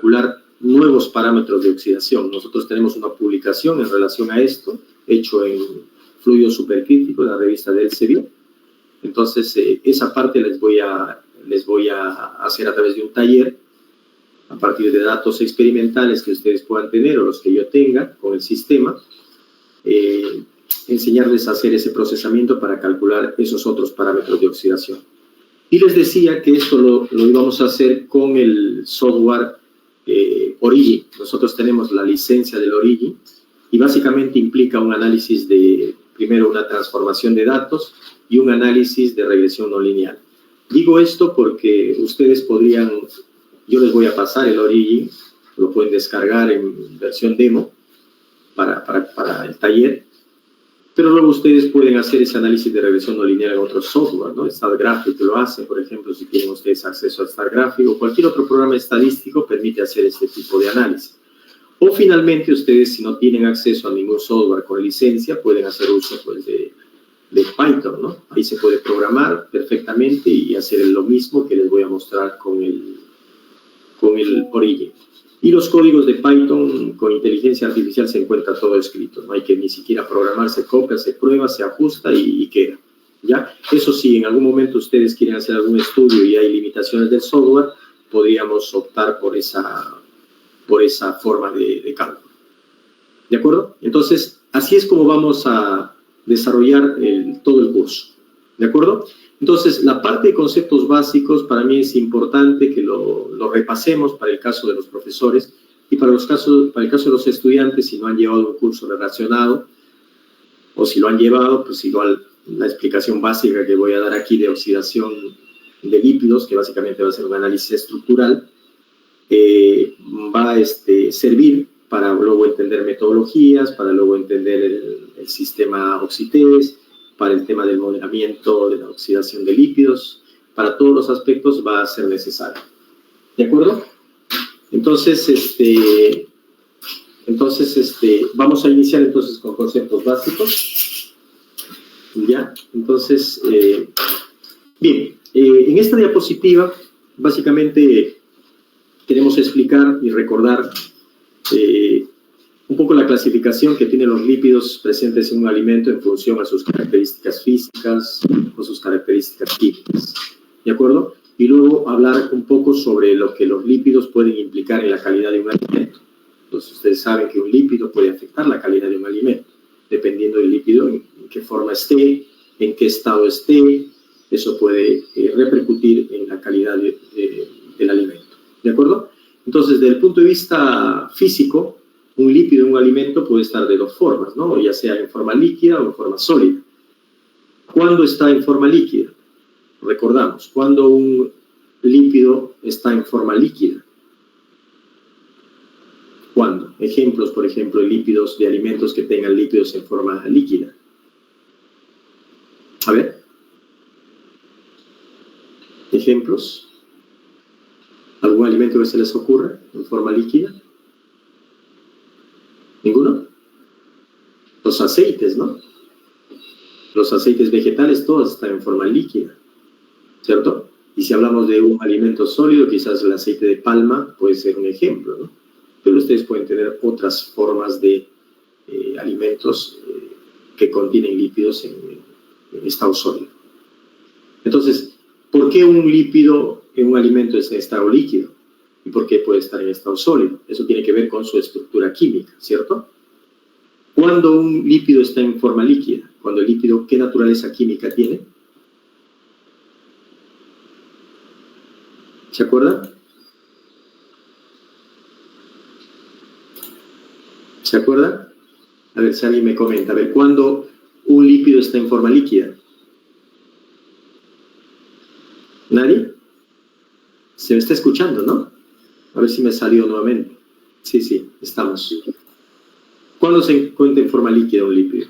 calcular nuevos parámetros de oxidación. Nosotros tenemos una publicación en relación a esto, hecho en Fluido Supercrítico, la revista del Elsevier. Entonces, esa parte les voy a hacer a través de un taller, a partir de datos experimentales que ustedes puedan tener o los que yo tenga con el sistema, enseñarles a hacer ese procesamiento para calcular esos otros parámetros de oxidación. Y les decía que esto lo íbamos a hacer con el software Origin. Nosotros tenemos la licencia del Origin y básicamente implica un análisis de, primero, una transformación de datos y un análisis de regresión no lineal. Digo esto porque ustedes podrían, yo les voy a pasar el Origin, lo pueden descargar en versión demo para el taller, pero luego ustedes pueden hacer ese análisis de regresión no lineal en otro software, ¿no? StatGraphic lo hace, por ejemplo, si tienen ustedes acceso a StatGraphic o cualquier otro programa estadístico permite hacer este tipo de análisis. O finalmente ustedes, si no tienen acceso a ningún software con licencia, pueden hacer uso pues, de Python, ¿no? Ahí se puede programar perfectamente y hacer lo mismo que les voy a mostrar con el Origin. Y los códigos de Python con inteligencia artificial se encuentra todo escrito. No hay que ni siquiera programar, se copia, se prueba, se ajusta y queda. ¿Ya? Eso sí, en algún momento ustedes quieren hacer algún estudio y hay limitaciones del software, podríamos optar por esa forma de cálculo. ¿De acuerdo? Entonces, así es como vamos a desarrollar todo el curso. ¿De acuerdo? Entonces, la parte de conceptos básicos para mí es importante que lo repasemos para el caso de los profesores y para el caso de los estudiantes, si no han llevado un curso relacionado o si lo han llevado, pues igual la explicación básica que voy a dar aquí de oxidación de lípidos, que básicamente va a ser un análisis estructural, va a servir para luego entender metodologías, para luego entender el sistema Oxitest, para el tema del modelamiento de la oxidación de lípidos, para todos los aspectos va a ser necesario. ¿De acuerdo? Entonces, vamos a iniciar entonces con conceptos básicos. ¿Ya? Entonces, bien, en esta diapositiva, básicamente, queremos explicar y recordar un poco la clasificación que tienen los lípidos presentes en un alimento en función a sus características físicas o sus características químicas. ¿De acuerdo? Y luego hablar un poco sobre lo que los lípidos pueden implicar en la calidad de un alimento. Entonces, ustedes saben que un lípido puede afectar la calidad de un alimento, dependiendo del lípido, en qué forma esté, en qué estado esté, eso puede repercutir en la calidad del alimento. ¿De acuerdo? Entonces, desde el punto de vista físico, un lípido en un alimento puede estar de dos formas, ¿no? Ya sea en forma líquida o en forma sólida. ¿Cuándo está en forma líquida? Recordamos, cuando un lípido está en forma líquida. ¿Cuándo? Ejemplos, por ejemplo, de lípidos de alimentos que tengan lípidos en forma líquida. A ver. Ejemplos. ¿Algún alimento que se les ocurra en forma líquida? ¿Ninguno? Los aceites, ¿no? Los aceites vegetales todos están en forma líquida, ¿cierto? Y si hablamos de un alimento sólido, quizás el aceite de palma puede ser un ejemplo, ¿no? Pero ustedes pueden tener otras formas de alimentos que contienen lípidos en estado sólido. Entonces, ¿por qué un lípido en un alimento es en estado líquido? ¿Y por qué puede estar en estado sólido? Eso tiene que ver con su estructura química, ¿cierto? Cuando un lípido está en forma líquida, cuando el lípido, ¿qué naturaleza química tiene? ¿Se acuerdan? ¿Se acuerdan? A ver si alguien me comenta. A ver, ¿cuándo un lípido está en forma líquida? ¿Nadie? Se me está escuchando, ¿no? A ver si me salió nuevamente. Sí, estamos. ¿Cuándo se encuentra en forma líquida un lípido?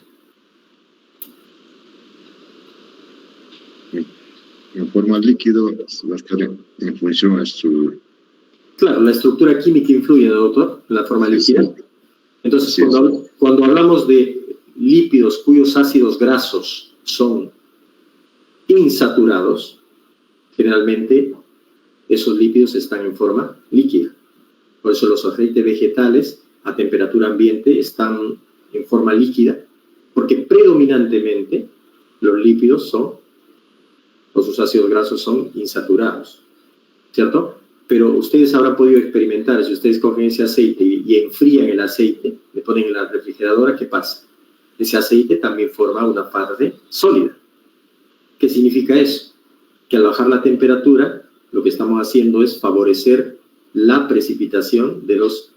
En forma líquida va a estar en función a su... Claro, la estructura química influye, ¿no, doctor? En la forma líquida. Entonces, cuando hablamos de lípidos cuyos ácidos grasos son insaturados, generalmente esos lípidos están en forma líquida. Por eso los aceites vegetales a temperatura ambiente están en forma líquida, porque predominantemente los lípidos son, o sus ácidos grasos son insaturados, ¿cierto? Pero ustedes habrán podido experimentar, si ustedes cogen ese aceite y enfrían el aceite, le ponen en la refrigeradora, ¿qué pasa? Ese aceite también forma una parte sólida. ¿Qué significa eso? Que al bajar la temperatura, lo que estamos haciendo es favorecer la precipitación de los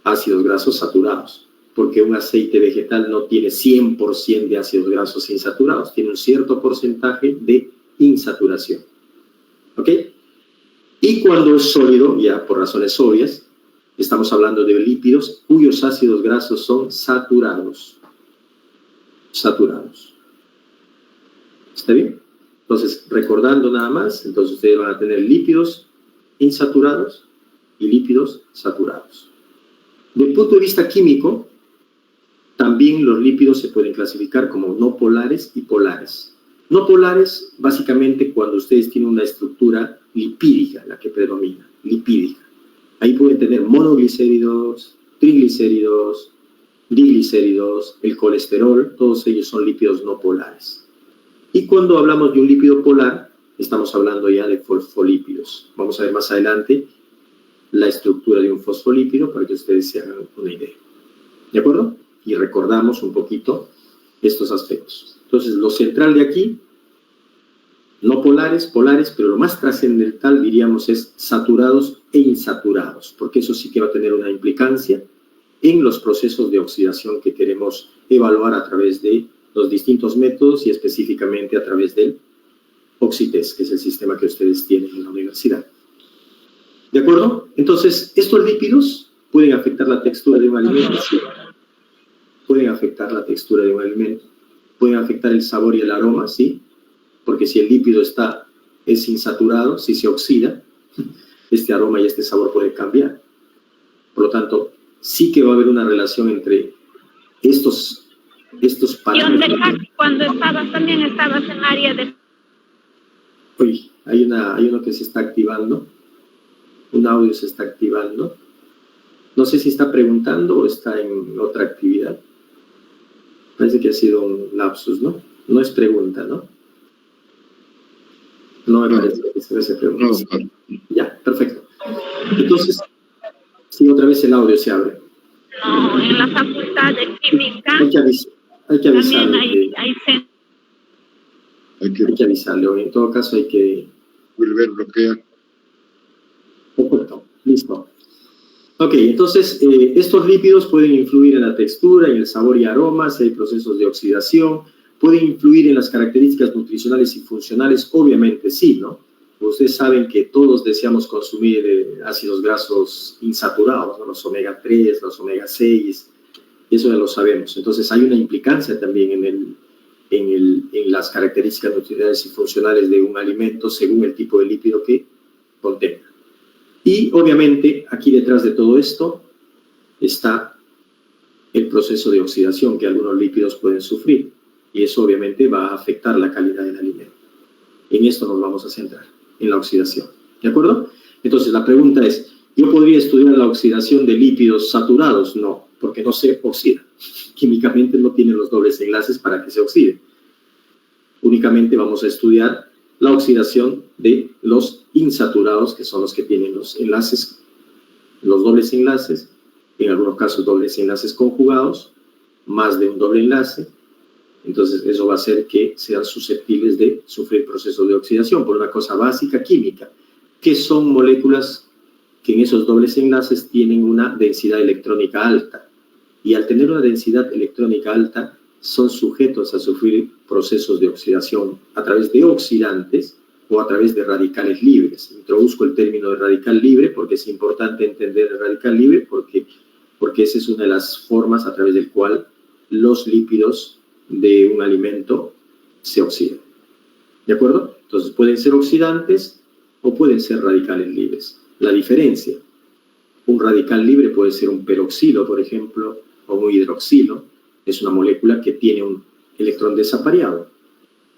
ácidos grasos saturados, porque un aceite vegetal no tiene 100% de ácidos grasos insaturados, tiene un cierto porcentaje de insaturación. ¿Ok? Y cuando es sólido, ya por razones obvias, estamos hablando de lípidos cuyos ácidos grasos son saturados. Saturados. ¿Está bien? Entonces, recordando nada más, entonces ustedes van a tener lípidos insaturados y lípidos saturados. Desde el punto de vista químico, también los lípidos se pueden clasificar como no polares y polares. No polares, básicamente, cuando ustedes tienen una estructura lipídica, la que predomina, lipídica. Ahí pueden tener monoglicéridos, triglicéridos, diglicéridos, el colesterol, todos ellos son lípidos no polares. Y cuando hablamos de un lípido polar, estamos hablando ya de fosfolípidos. Vamos a ver más adelante la estructura de un fosfolípido para que ustedes se hagan una idea. ¿De acuerdo? Y recordamos un poquito estos aspectos. Entonces, lo central de aquí, no polares, polares, pero lo más trascendental, diríamos, es saturados e insaturados, porque eso sí que va a tener una implicancia en los procesos de oxidación que queremos evaluar a través de los distintos métodos y específicamente a través del Oxitest, que es el sistema que ustedes tienen en la universidad. ¿De acuerdo? Entonces, estos lípidos pueden afectar la textura de un alimento, sí. Pueden afectar la textura de un alimento, pueden afectar el sabor y el aroma, sí, porque si el lípido es insaturado, si se oxida, este aroma y este sabor pueden cambiar. Por lo tanto, sí que va a haber una relación entre estos parámetros. Cuando también estabas en área de... Uy, hay uno que se está activando, un audio se está activando. No sé si está preguntando o está en otra actividad. Parece que ha sido un lapsus, ¿no? No es pregunta, ¿no? No me parece que sea pregunta. No. Ya, perfecto. Entonces, sí, otra vez el audio se abre. No, en la facultad de química. Hay que avisarle. Hay que avisarle, o en todo caso hay que... Volver a bloquear. Perfecto, listo. Ok, entonces estos lípidos pueden influir en la textura, en el sabor y aroma, si hay procesos de oxidación, pueden influir en las características nutricionales y funcionales, obviamente sí, ¿no? Ustedes saben que todos deseamos consumir ácidos grasos insaturados, ¿no? Los omega 3, los omega 6, eso ya lo sabemos. Entonces hay una implicancia también en las características nutricionales y funcionales de un alimento según el tipo de lípido que contenga. Y obviamente aquí detrás de todo esto está el proceso de oxidación que algunos lípidos pueden sufrir y eso obviamente va a afectar la calidad del alimento. En esto nos vamos a centrar, en la oxidación. ¿De acuerdo? Entonces la pregunta es, ¿yo podría estudiar la oxidación de lípidos saturados? No, porque no se oxida. Químicamente no tienen los dobles enlaces para que se oxide. Únicamente vamos a estudiar la oxidación de los insaturados, que son los que tienen los enlaces, los dobles enlaces, en algunos casos dobles enlaces conjugados, más de un doble enlace. Entonces eso va a hacer que sean susceptibles de sufrir procesos de oxidación por una cosa básica química, que son moléculas que en esos dobles enlaces tienen una densidad electrónica alta. Y al tener una densidad electrónica alta, son sujetos a sufrir procesos de oxidación a través de oxidantes o a través de radicales libres. Introduzco el término de radical libre porque es importante entender el radical libre porque esa es una de las formas a través del cual los lípidos de un alimento se oxidan. ¿De acuerdo? Entonces pueden ser oxidantes o pueden ser radicales libres. La diferencia, un radical libre puede ser un peroxilo, por ejemplo, o un hidroxilo. Es una molécula que tiene un electrón desapareado.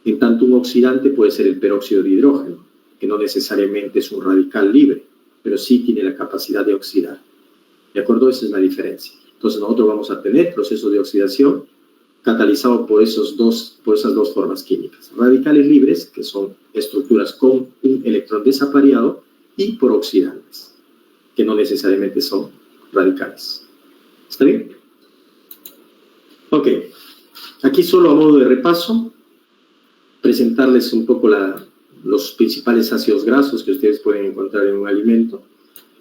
En tanto, un oxidante puede ser el peróxido de hidrógeno, que no necesariamente es un radical libre, pero sí tiene la capacidad de oxidar. ¿De acuerdo? Esa es la diferencia. Entonces nosotros vamos a tener procesos de oxidación catalizado por esas dos formas químicas. Radicales libres, que son estructuras con un electrón desapareado, y por oxidantes, que no necesariamente son radicales. ¿Está bien? Ok. Aquí solo a modo de repaso, presentarles un poco los principales ácidos grasos que ustedes pueden encontrar en un alimento.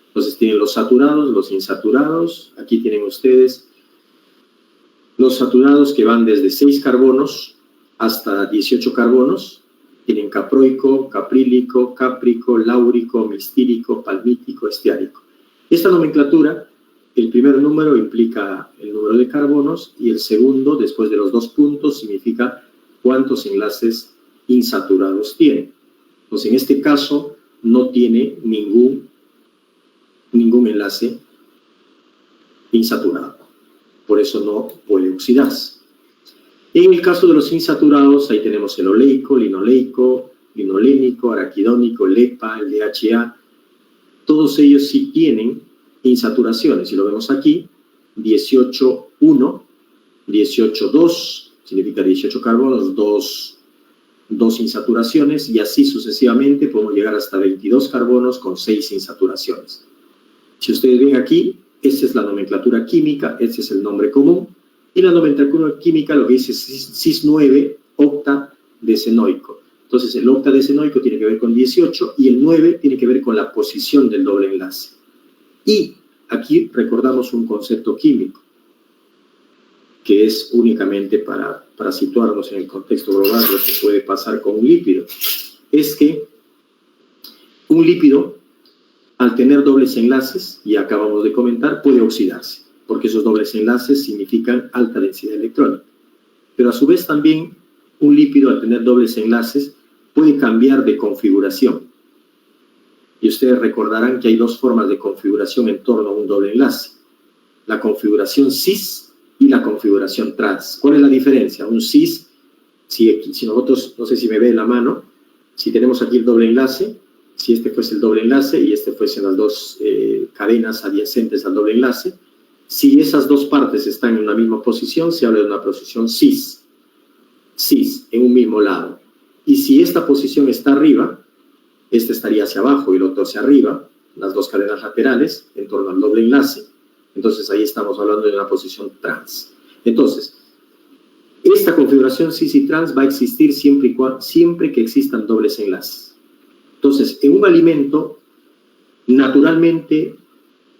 Entonces tienen los saturados, los insaturados. Aquí tienen ustedes los saturados que van desde 6 carbonos hasta 18 carbonos. Tienen caproico, caprílico, cáprico, láurico, mistírico, palmítico, estiárico. Esta nomenclatura, el primer número implica el número de carbonos y el segundo, después de los 2 puntos, significa cuántos enlaces insaturados tiene. Entonces, en este caso, no tiene ningún enlace insaturado. Por eso no puede oxidarse. En el caso de los insaturados, ahí tenemos el oleico, linoleico, linolénico, araquidónico, LEPA, el DHA. Todos ellos sí tienen insaturaciones. Si lo vemos aquí, 18,1, 18,2, significa 18 carbonos, 2 insaturaciones, y así sucesivamente podemos llegar hasta 22 carbonos con 6 insaturaciones. Si ustedes ven aquí, esta es la nomenclatura química, este es el nombre común, y la nomenclatura química lo que dice es cis9 octadecenoico. Entonces el octadecenoico tiene que ver con 18 y el 9 tiene que ver con la posición del doble enlace. Y aquí recordamos un concepto químico, que es únicamente para situarnos en el contexto global lo que puede pasar con un lípido. Es que un lípido, al tener dobles enlaces, y acabamos de comentar, puede oxidarse, porque esos dobles enlaces significan alta densidad electrónica. Pero a su vez también un lípido, al tener dobles enlaces, puede cambiar de configuración. Y ustedes recordarán que hay 2 formas de configuración en torno a un doble enlace. La configuración cis y la configuración trans. ¿Cuál es la diferencia? Un cis, si nosotros, no sé si me ve la mano, si tenemos aquí el doble enlace, si este fuese el doble enlace y este fuesen las 2 cadenas adyacentes al doble enlace, si esas 2 partes están en una misma posición, se habla de una posición cis, en un mismo lado. Y si esta posición está arriba, este estaría hacia abajo y el otro hacia arriba, las 2 cadenas laterales, en torno al doble enlace. Entonces ahí estamos hablando de una posición trans. Entonces, esta configuración cis y trans va a existir siempre que existan dobles enlaces. Entonces, en un alimento, naturalmente,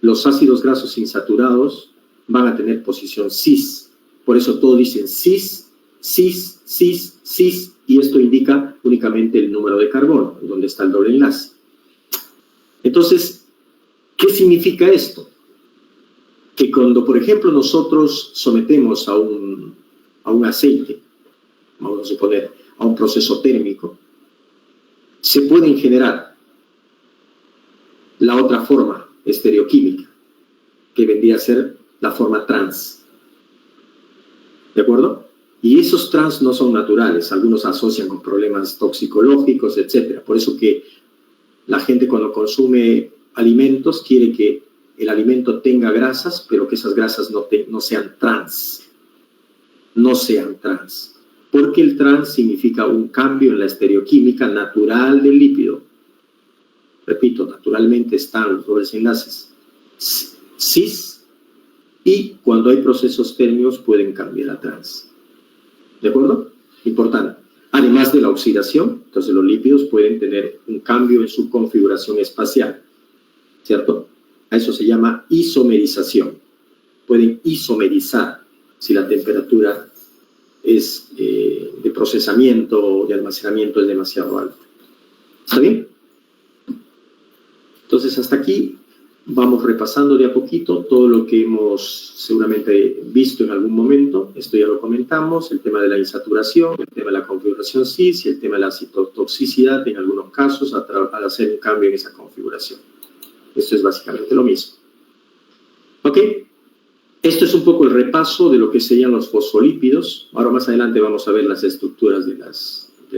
los ácidos grasos insaturados van a tener posición cis. Por eso todos dicen cis, cis, cis, cis, y esto indica únicamente el número de carbono, donde está el doble enlace. Entonces, ¿qué significa esto? Que cuando, por ejemplo, nosotros sometemos a un aceite, vamos a suponer, a un proceso térmico, se pueden generar la otra forma estereoquímica, que vendría a ser la forma trans. ¿De acuerdo? Y esos trans no son naturales, algunos asocian con problemas toxicológicos, etc. Por eso que la gente cuando consume alimentos quiere que el alimento tenga grasas, pero que esas grasas no sean trans. No sean trans. Porque el trans significa un cambio en la estereoquímica natural del lípido. Repito, naturalmente están los dobles enlaces cis y cuando hay procesos térmicos pueden cambiar a trans. ¿De acuerdo? Importante. Además de la oxidación, entonces los lípidos pueden tener un cambio en su configuración espacial. ¿Cierto? A eso se llama isomerización. Pueden isomerizar si la temperatura es de procesamiento o de almacenamiento es demasiado alta. ¿Está bien? Entonces, hasta aquí vamos repasando de a poquito todo lo que hemos seguramente visto en algún momento. Esto ya lo comentamos, el tema de la insaturación, el tema de la configuración cis y el tema de la citotoxicidad en algunos casos al hacer un cambio en esa configuración. Esto es básicamente lo mismo. ¿Ok? Esto es un poco el repaso de lo que serían los fosfolípidos. Ahora más adelante vamos a ver las estructuras de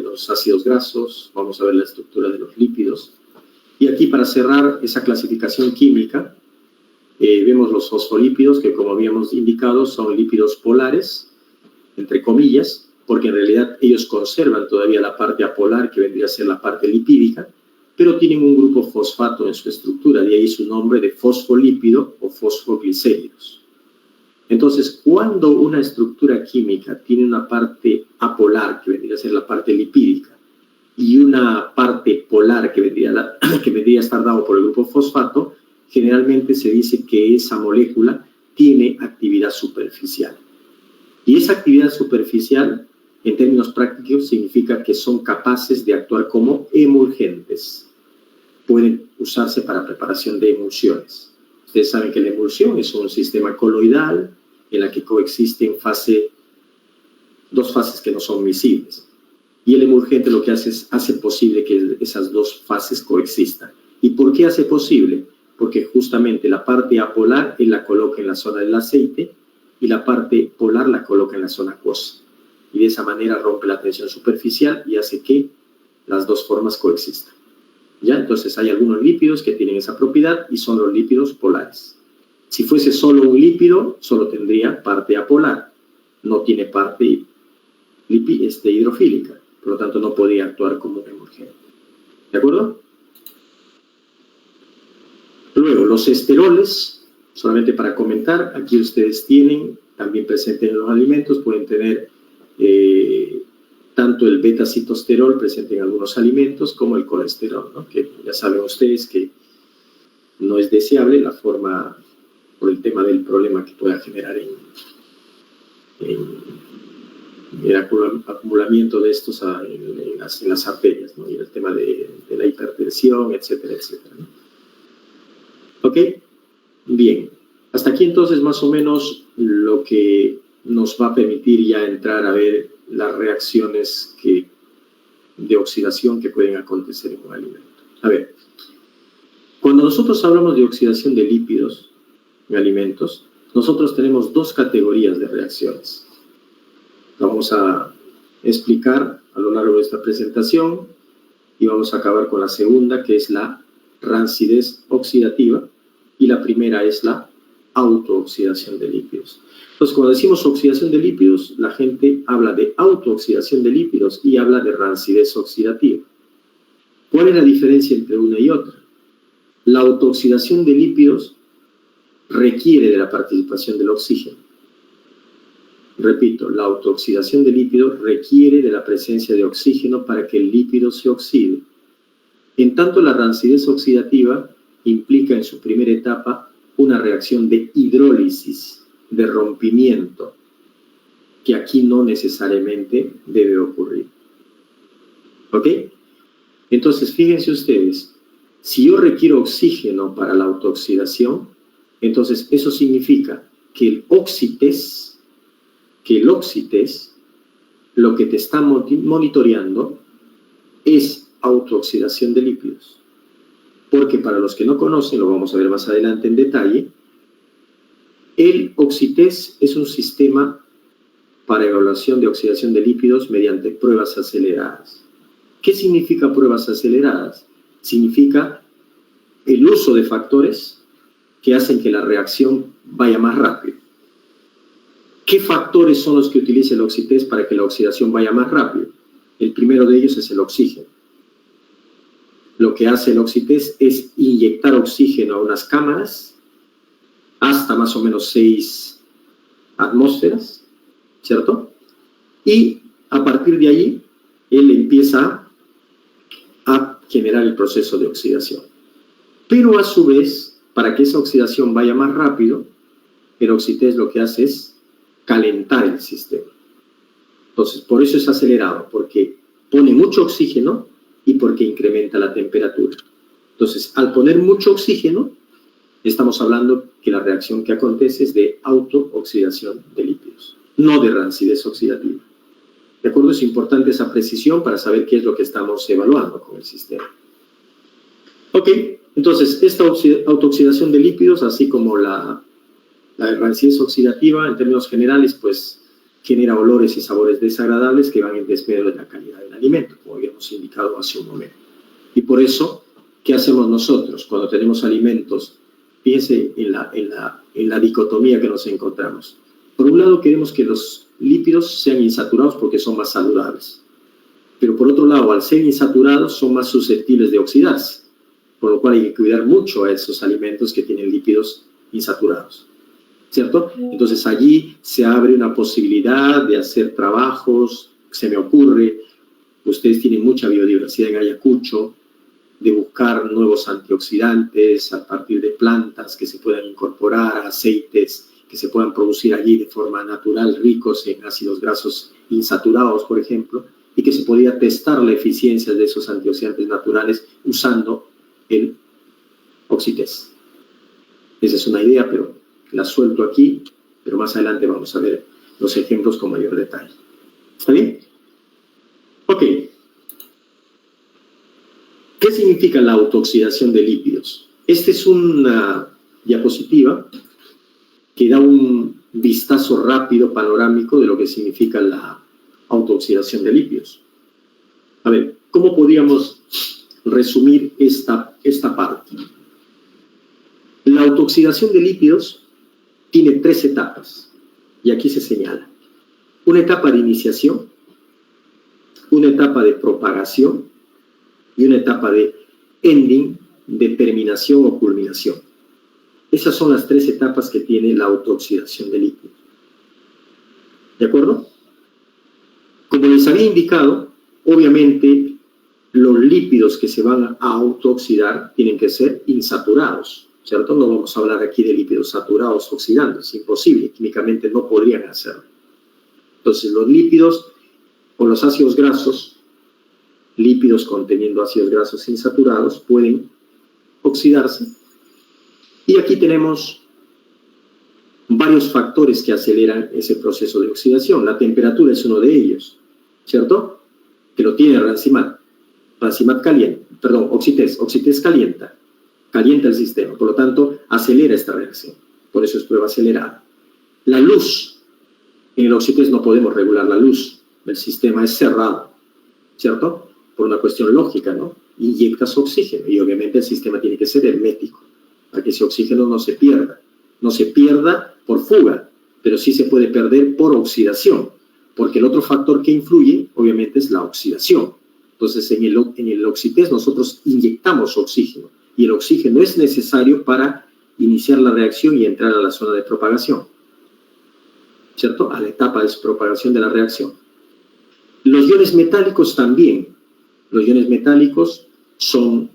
los ácidos grasos, vamos a ver la estructura de los lípidos. Y aquí, para cerrar esa clasificación química, vemos los fosfolípidos, que como habíamos indicado son lípidos polares, entre comillas, porque en realidad ellos conservan todavía la parte apolar, que vendría a ser la parte lipídica, pero tienen un grupo fosfato en su estructura, de ahí su nombre de fosfolípido o fosfoglicéridos. Entonces, cuando una estructura química tiene una parte apolar, que vendría a ser la parte lipídica, y una parte polar, que vendría a estar dado por el grupo fosfato, generalmente se dice que esa molécula tiene actividad superficial. Y esa actividad superficial, en términos prácticos, significa que son capaces de actuar como emulgentes. Pueden usarse para preparación de emulsiones. Ustedes saben que la emulsión es un sistema coloidal en la que coexisten dos fases que no son miscibles. Y el emulgente lo que hace posible que esas dos fases coexistan. ¿Y por qué hace posible? Porque justamente la parte apolar él la coloca en la zona del aceite y la parte polar la coloca en la zona acuosa. Y de esa manera rompe la tensión superficial y hace que las dos formas coexistan. ¿Ya? Entonces hay algunos lípidos que tienen esa propiedad y son los lípidos polares. Si fuese solo un lípido, solo tendría parte apolar. No tiene parte hidrofílica. Por lo tanto, no podría actuar como un emulgente. ¿De acuerdo? Luego, los esteroles, solamente para comentar, aquí ustedes tienen, también presentes en los alimentos, pueden tener tanto el beta-citosterol presente en algunos alimentos como el colesterol, ¿no? Que ya saben ustedes que no es deseable la forma, por el tema del problema que pueda generar en el acumulamiento de estos en las arterias, ¿no? Y el tema de la hipertensión, etcétera, etcétera, ¿no? ¿Ok? Bien. Hasta aquí entonces más o menos lo que nos va a permitir ya entrar a ver las reacciones de oxidación que pueden acontecer en un alimento. A ver, cuando nosotros hablamos de oxidación de lípidos en alimentos, nosotros tenemos dos categorías de reacciones. Vamos a explicar a lo largo de esta presentación y vamos a acabar con la segunda, que es la rancidez oxidativa, y la primera es la autooxidación de lípidos. Entonces, cuando decimos oxidación de lípidos, la gente habla de autooxidación de lípidos y habla de rancidez oxidativa. ¿Cuál es la diferencia entre una y otra? La autooxidación de lípidos requiere de la participación del oxígeno. Repito, la autooxidación de lípidos requiere de la presencia de oxígeno para que el lípido se oxide. En tanto, la rancidez oxidativa implica en su primera etapa una reacción de hidrólisis, de rompimiento, que aquí no necesariamente debe ocurrir. ¿Ok? Entonces, fíjense ustedes, si yo requiero oxígeno para la autooxidación, entonces eso significa que el oxites, lo que te está monitoreando es autooxidación de lípidos. Porque para los que no conocen, lo vamos a ver más adelante en detalle, el oxites es un sistema para evaluación de oxidación de lípidos mediante pruebas aceleradas. ¿Qué significa pruebas aceleradas? Significa el uso de factores que hacen que la reacción vaya más rápido. ¿Qué factores son los que utiliza el oxites para que la oxidación vaya más rápido? El primero de ellos es el oxígeno. Lo que hace el oxites es inyectar oxígeno a unas cámaras hasta más o menos 6 atmósferas, ¿cierto? Y a partir de allí, él empieza a generar el proceso de oxidación. Pero a su vez, para que esa oxidación vaya más rápido, el oxites lo que hace es calentar el sistema. Entonces, por eso es acelerado, porque pone mucho oxígeno y porque incrementa la temperatura. Entonces, al poner mucho oxígeno, estamos hablando que la reacción que acontece es de autooxidación de lípidos, no de rancidez oxidativa. ¿De acuerdo? Es importante esa precisión para saber qué es lo que estamos evaluando con el sistema. Ok, entonces, esta autooxidación de lípidos, así como la rancidez oxidativa, en términos generales, pues genera olores y sabores desagradables que van en desmedro de la calidad del alimento, como habíamos indicado hace un momento. Y por eso ¿qué hacemos nosotros cuando tenemos alimentos? Fíjense en la dicotomía que nos encontramos. Por un lado, queremos que los lípidos sean insaturados porque son más saludables. Pero por otro lado, al ser insaturados, son más susceptibles de oxidarse. Por lo cual hay que cuidar mucho a esos alimentos que tienen lípidos insaturados. ¿Cierto? Entonces allí se abre una posibilidad de hacer trabajos, se me ocurre, ustedes tienen mucha biodiversidad en Ayacucho, de buscar nuevos antioxidantes a partir de plantas que se puedan incorporar, aceites que se puedan producir allí de forma natural, ricos en ácidos grasos insaturados, por ejemplo, y que se podía testar la eficiencia de esos antioxidantes naturales usando el Oxitest. Esa es una idea, pero la suelto aquí, pero más adelante vamos a ver los ejemplos con mayor detalle. ¿Está bien? Ok. ¿Qué significa la autooxidación de lípidos? Esta es una diapositiva que da un vistazo rápido, panorámico, de lo que significa la autooxidación de lípidos. A ver, ¿cómo podríamos resumir esta parte? La autooxidación de lípidos tiene 3 etapas, y aquí se señala. Una etapa de iniciación, una etapa de propagación y una etapa de ending, de terminación o culminación. Esas son las 3 etapas que tiene la autooxidación de lípidos. ¿De acuerdo? Como les había indicado, obviamente los lípidos que se van a autooxidar tienen que ser insaturados, ¿cierto? No vamos a hablar aquí de lípidos saturados oxidando, es imposible, químicamente no podrían hacerlo. Entonces los lípidos o los ácidos grasos, lípidos conteniendo ácidos grasos insaturados, pueden oxidarse. Y aquí tenemos varios factores que aceleran ese proceso de oxidación. La temperatura es uno de ellos, ¿cierto? Que lo tiene Rancimat. Rancimat calienta, perdón, Oxitest calienta el sistema, por lo tanto, acelera esta reacción. Por eso es prueba acelerada. La luz. En el Oxitest no podemos regular la luz. El sistema es cerrado, ¿cierto? Por una cuestión lógica, ¿no? Inyectas oxígeno y obviamente el sistema tiene que ser hermético para que ese oxígeno no se pierda. No se pierda por fuga, pero sí se puede perder por oxidación, porque el otro factor que influye, obviamente, es la oxidación. Entonces, en el Oxitest nosotros inyectamos oxígeno, y el oxígeno es necesario para iniciar la reacción y entrar a la zona de propagación, ¿cierto? A la etapa de propagación de la reacción. Los iones metálicos también. Los iones metálicos son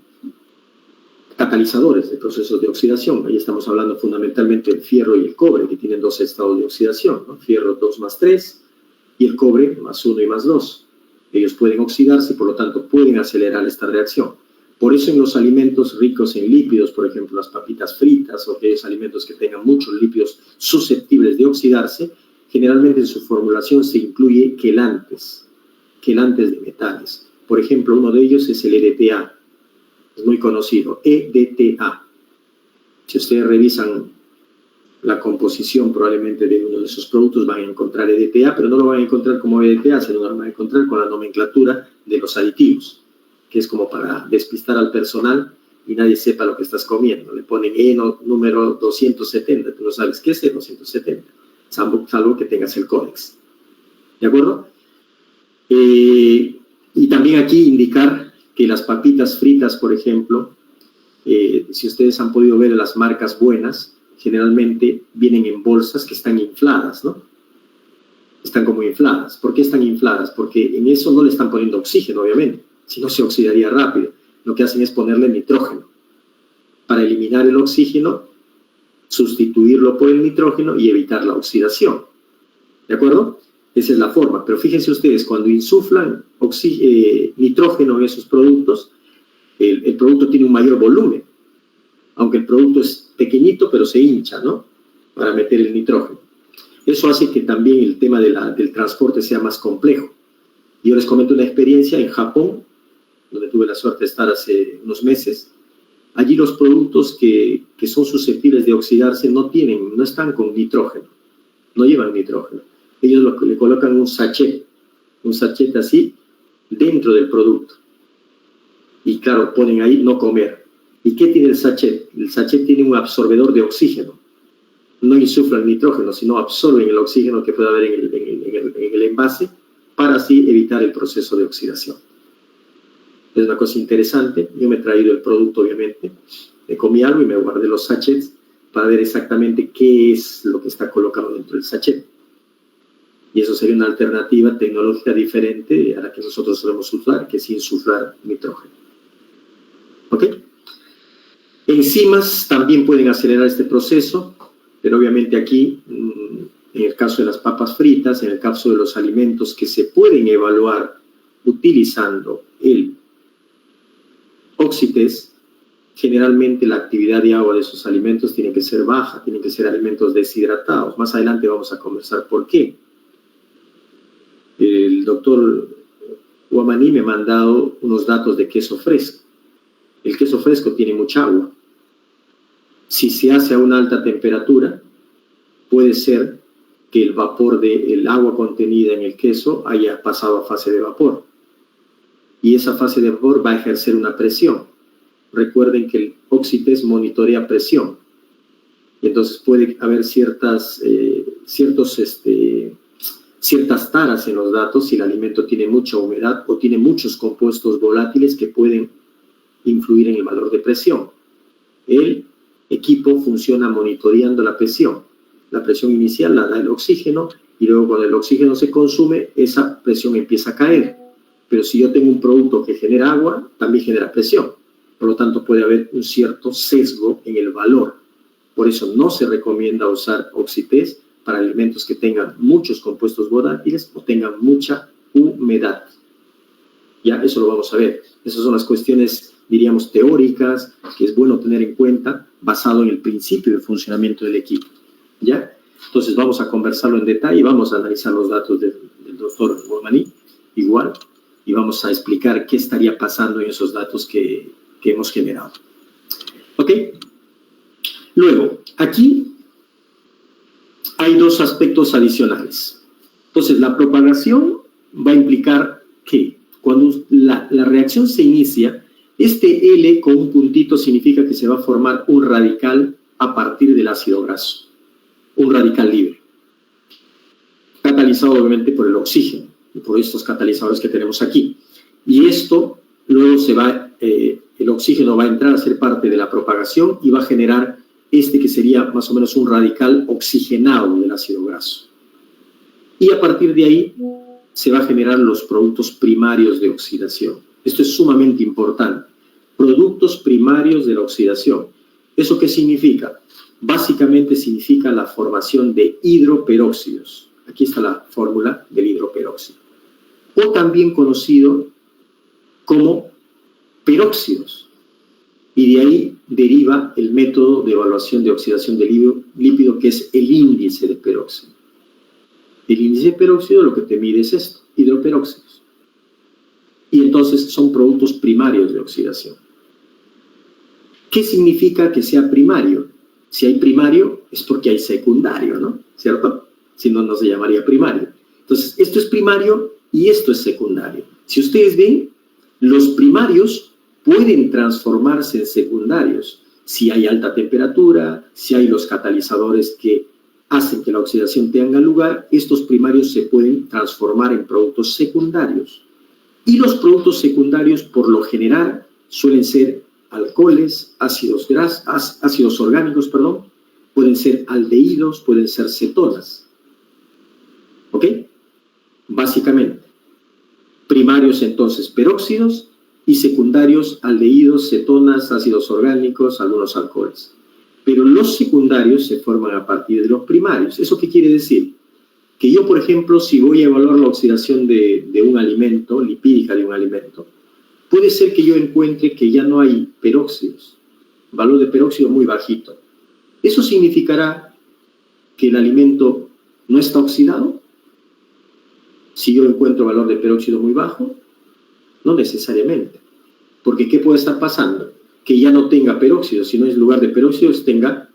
catalizadores de procesos de oxidación. Ahí estamos hablando fundamentalmente del fierro y el cobre, que tienen 2 estados de oxidación, ¿no? Fierro 2 más 3 y el cobre más 1 y más 2. Ellos pueden oxidarse y por lo tanto pueden acelerar esta reacción. Por eso en los alimentos ricos en lípidos, por ejemplo las papitas fritas o aquellos alimentos que tengan muchos lípidos susceptibles de oxidarse, generalmente en su formulación se incluye quelantes de metales. Por ejemplo, uno de ellos es el EDTA, es muy conocido, EDTA. Si ustedes revisan la composición probablemente de uno de esos productos van a encontrar EDTA, pero no lo van a encontrar como EDTA, sino lo van a encontrar con la nomenclatura de los aditivos, que es como para despistar al personal y nadie sepa lo que estás comiendo. Le ponen número 270, tú no sabes qué es el 270, salvo que tengas el códex. ¿De acuerdo? Y también aquí indicar que las papitas fritas, por ejemplo, si ustedes han podido ver las marcas buenas, generalmente vienen en bolsas que están infladas, ¿no? Están como infladas. ¿Por qué están infladas? Porque en eso no le están poniendo oxígeno, obviamente, si no se oxidaría rápido. Lo que hacen es ponerle nitrógeno para eliminar el oxígeno, sustituirlo por el nitrógeno y evitar la oxidación. ¿De acuerdo? Esa es la forma. Pero fíjense ustedes, cuando insuflan nitrógeno en esos productos, el producto tiene un mayor volumen. Aunque el producto es pequeñito, pero se hincha, ¿no? Para meter el nitrógeno. Eso hace que también el tema del transporte sea más complejo. Yo les comento una experiencia en Japón, donde tuve la suerte de estar hace unos meses. Allí los productos que son susceptibles de oxidarse no están con nitrógeno, no llevan nitrógeno. Ellos le colocan un sachet así dentro del producto. Y claro, ponen ahí no comer. ¿Y qué tiene el sachet? El sachet tiene un absorbedor de oxígeno. No insufla el nitrógeno, sino absorben el oxígeno que puede haber en el envase para así evitar el proceso de oxidación. Es una cosa interesante. Yo me he traído el producto, obviamente. Me comí algo y me guardé los sachets para ver exactamente qué es lo que está colocado dentro del sachet. Y eso sería una alternativa tecnológica diferente a la que nosotros solemos usar, que es insuflar nitrógeno. ¿Ok? Enzimas también pueden acelerar este proceso, pero obviamente aquí, en el caso de las papas fritas, en el caso de los alimentos que se pueden evaluar utilizando el Oxitest, generalmente la actividad de agua de esos alimentos tiene que ser baja, tienen que ser alimentos deshidratados. Más adelante vamos a conversar por qué. El doctor Guamaní me ha mandado unos datos de queso fresco. El queso fresco tiene mucha agua. Si se hace a una alta temperatura, puede ser que el vapor del agua contenida en el queso haya pasado a fase de vapor. Y esa fase de vapor va a ejercer una presión. Recuerden que el Oxitest monitorea presión. Y entonces puede haber ciertas taras en los datos si el alimento tiene mucha humedad o tiene muchos compuestos volátiles que pueden influir en el valor de presión. El equipo funciona monitoreando la presión. La presión inicial la da el oxígeno y luego cuando el oxígeno se consume, esa presión empieza a caer. Pero si yo tengo un producto que genera agua, también genera presión. Por lo tanto, puede haber un cierto sesgo en el valor. Por eso no se recomienda usar Oxitest para alimentos que tengan muchos compuestos volátiles o tengan mucha humedad. Ya, eso lo vamos a ver. Esas son las cuestiones, diríamos, teóricas, que es bueno tener en cuenta, basado en el principio de funcionamiento del equipo. ¿Ya? Entonces vamos a conversarlo en detalle, vamos a analizar los datos del doctor Guamaní, igual, y vamos a explicar qué estaría pasando en esos datos que hemos generado. ¿Ok? Luego, aquí hay dos aspectos adicionales. Entonces, la propagación va a implicar que cuando la reacción se inicia, este L con un puntito significa que se va a formar un radical a partir del ácido graso, un radical libre, catalizado obviamente por el oxígeno y por estos catalizadores que tenemos aquí. Y esto luego el oxígeno va a entrar a ser parte de la propagación y va a generar que sería más o menos un radical oxigenado del ácido graso. Y a partir de ahí se va a generar los productos primarios de oxidación. Esto es sumamente importante. Productos primarios de la oxidación. ¿Eso qué significa? Básicamente significa la formación de hidroperóxidos. Aquí está la fórmula del hidroperóxido. O también conocido como peróxidos. Y de ahí deriva el método de evaluación de oxidación del lípido, que es el índice de peróxido. El índice de peróxido lo que te mide es esto, hidroperóxidos. Y entonces son productos primarios de oxidación. ¿Qué significa que sea primario? Si hay primario es porque hay secundario, ¿no? ¿Cierto? Si no, no se llamaría primario. Entonces, esto es primario y esto es secundario. Si ustedes ven, los primarios pueden transformarse en secundarios si hay alta temperatura, si hay los catalizadores que hacen que la oxidación tenga lugar. Estos primarios se pueden transformar en productos secundarios. Y los productos secundarios, por lo general, suelen ser alcoholes, ácidos orgánicos, pueden ser aldehídos, pueden ser cetonas. ¿Ok? Básicamente, primarios entonces peróxidos y secundarios aldehídos, cetonas, ácidos orgánicos, algunos alcoholes. Pero los secundarios se forman a partir de los primarios. ¿Eso qué quiere decir? Que yo, por ejemplo, si voy a evaluar la oxidación de un alimento, lipídica de un alimento, puede ser que yo encuentre que ya no hay peróxidos, valor de peróxido muy bajito. ¿Eso significará que el alimento no está oxidado? Si yo encuentro valor de peróxido muy bajo, no necesariamente. Porque ¿qué puede estar pasando? Que ya no tenga peróxidos, sino en lugar de peróxidos tenga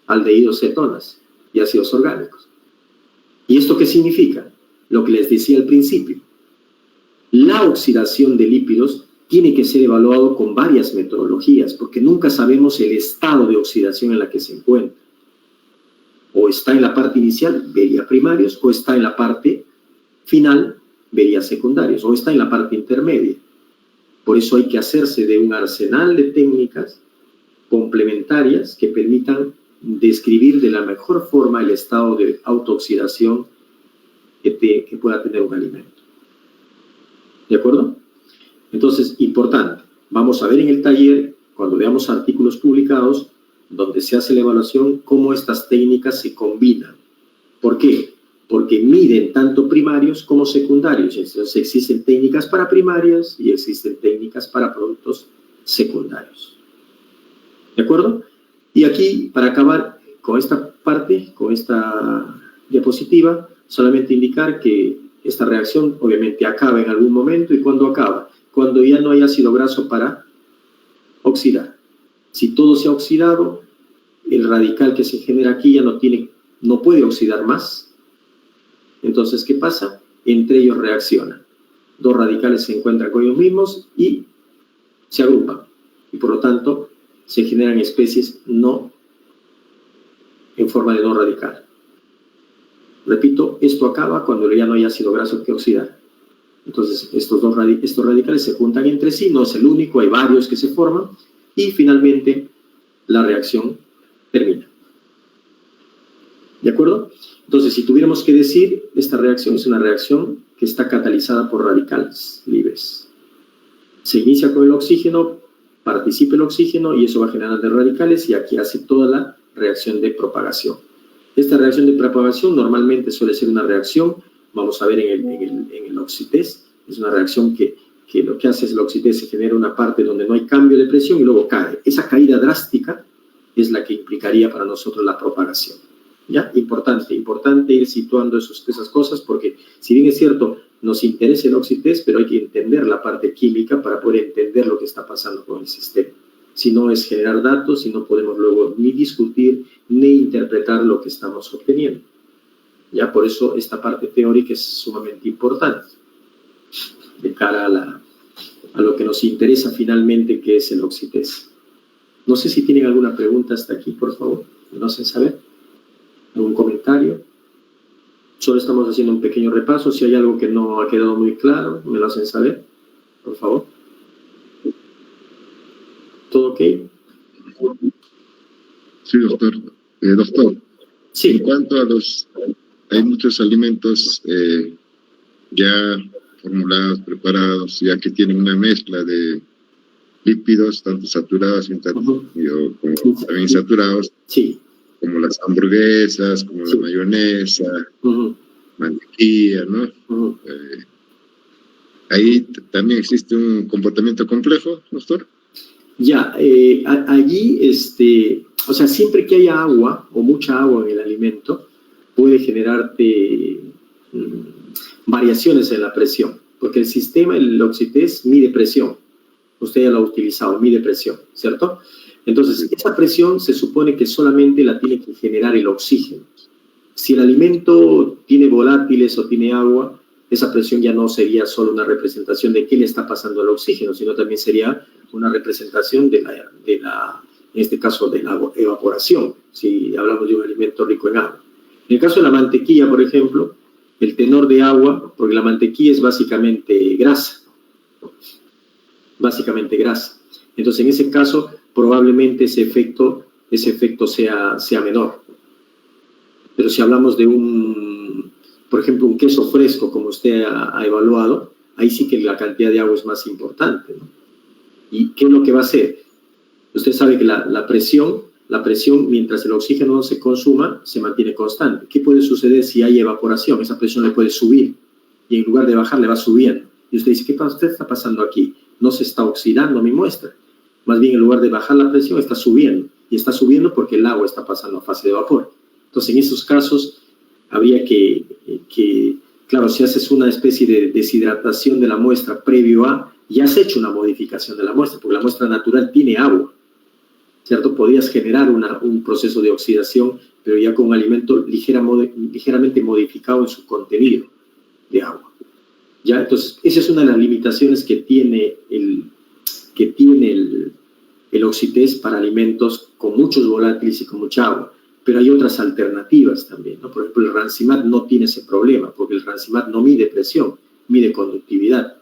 aldehídos, cetonas y ácidos orgánicos. ¿Y esto qué significa? Lo que les decía al principio. La oxidación de lípidos tiene que ser evaluado con varias metodologías, porque nunca sabemos el estado de oxidación en la que se encuentra. O está en la parte inicial, vería primarios, o está en la parte final, vería secundarios, o está en la parte intermedia. Por eso hay que hacerse de un arsenal de técnicas complementarias que permitan describir de la mejor forma el estado de autooxidación que pueda tener un alimento. ¿De acuerdo? Entonces, importante, vamos a ver en el taller, cuando veamos artículos publicados, donde se hace la evaluación, cómo estas técnicas se combinan. ¿Por qué? Porque miden tanto primarios como secundarios. Entonces, existen técnicas para primarias y existen técnicas para productos secundarios. ¿De acuerdo? Y aquí, para acabar con esta parte, con esta diapositiva, solamente indicar que esta reacción obviamente acaba en algún momento. ¿Y cuándo acaba? Cuando ya no hay ácido graso para oxidar. Si todo se ha oxidado, el radical que se genera aquí ya no puede oxidar más. Entonces, ¿qué pasa? Entre ellos reaccionan. Dos radicales se encuentran con ellos mismos y se agrupan. Y por lo tanto, se generan especies en forma de no radical. Repito, esto acaba cuando ya no hay ácido graso que oxidar. Entonces, estos radicales se juntan entre sí, no es el único, hay varios que se forman, y finalmente la reacción termina. ¿De acuerdo? Entonces, si tuviéramos que decir, esta reacción es una reacción que está catalizada por radicales libres. Se inicia con el oxígeno, participa el oxígeno y eso va generando radicales y aquí hace toda la reacción de propagación. Esta reacción de propagación normalmente suele ser una reacción, vamos a ver en el oxitez, es una reacción que lo que hace es el oxitez, se genera una parte donde no hay cambio de presión y luego cae. Esa caída drástica es la que implicaría para nosotros la propagación. ¿Ya? Importante ir situando esas cosas porque si bien es cierto, nos interesa el oxitez, pero hay que entender la parte química para poder entender lo que está pasando con el sistema. Si no es generar datos y no podemos luego ni discutir ni interpretar lo que estamos obteniendo. Ya, por eso esta parte teórica es sumamente importante de cara a lo que nos interesa finalmente, que es el oxitez. No sé si tienen alguna pregunta hasta aquí, por favor, me lo hacen saber. ¿Algún comentario? Solo estamos haciendo un pequeño repaso. Si hay algo que no ha quedado muy claro, me lo hacen saber, por favor. ¿Todo ok? Sí, doctor. Doctor, sí. En cuanto a hay muchos alimentos ya formulados, preparados, ya que tienen una mezcla de lípidos, tanto saturados como también insaturados. Sí. Como las hamburguesas, como la mayonesa, mantequilla, ¿no? Ahí también existe un comportamiento complejo, doctor. Ya, allí, o sea, siempre que haya agua o mucha agua en el alimento, puede generarte variaciones en la presión, porque el sistema, el oxitez, mide presión. Usted ya lo ha utilizado, mide presión, ¿cierto? Entonces, esa presión se supone que solamente la tiene que generar el oxígeno. Si el alimento tiene volátiles o tiene agua, esa presión ya no sería solo una representación de qué le está pasando al oxígeno, sino también sería una representación en este caso, de la evaporación, si hablamos de un alimento rico en agua. En el caso de la mantequilla, por ejemplo, el tenor de agua, porque la mantequilla es básicamente grasa. Básicamente grasa. Entonces, en ese caso, probablemente ese efecto sea menor. Pero si hablamos de por ejemplo, un queso fresco, como usted ha evaluado, ahí sí que la cantidad de agua es más importante, ¿no? ¿Y qué es lo que va a hacer? Usted sabe que la presión, mientras el oxígeno no se consuma, se mantiene constante. ¿Qué puede suceder si hay evaporación? Esa presión le puede subir y en lugar de bajar le va subiendo. Y usted dice, ¿qué está pasando aquí? No se está oxidando mi muestra. Más bien, en lugar de bajar la presión, está subiendo. Y está subiendo porque el agua está pasando a fase de vapor. Entonces, en esos casos, habría que claro, si haces una especie de deshidratación de la muestra previo a, ya has hecho una modificación de la muestra, porque la muestra natural tiene agua, ¿cierto? Podrías generar un proceso de oxidación, pero ya con un alimento ligeramente modificado en su contenido de agua. ¿Ya? Entonces, esa es una de las limitaciones que tiene que tiene el Oxitez para alimentos con muchos volátiles y con mucha agua. Pero hay otras alternativas también, ¿no? Por ejemplo, el Rancimat no tiene ese problema, porque el Rancimat no mide presión, mide conductividad.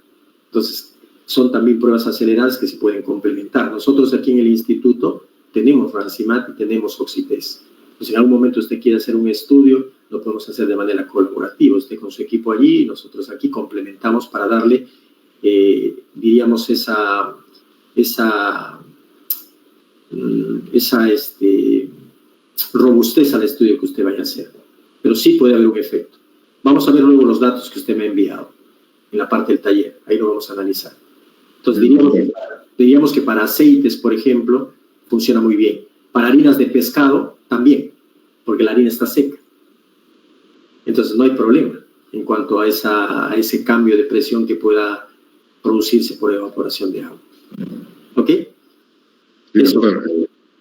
Entonces, son también pruebas aceleradas que se pueden complementar. Nosotros aquí en el instituto tenemos Rancimat y tenemos Oxitez. Pues si en algún momento usted quiere hacer un estudio, lo podemos hacer de manera colaborativa. Usted con su equipo allí y nosotros aquí complementamos para darle, diríamos, esa robustez al estudio que usted vaya a hacer. Pero sí puede haber un efecto. Vamos a ver luego los datos que usted me ha enviado en la parte del taller. Ahí lo vamos a analizar. Entonces diríamos que para aceites, por ejemplo, funciona muy bien. Para harinas de pescado, también, porque la harina está seca. Entonces no hay problema en cuanto a ese cambio de presión que pueda producirse por evaporación de agua. ¿Ok? Eso.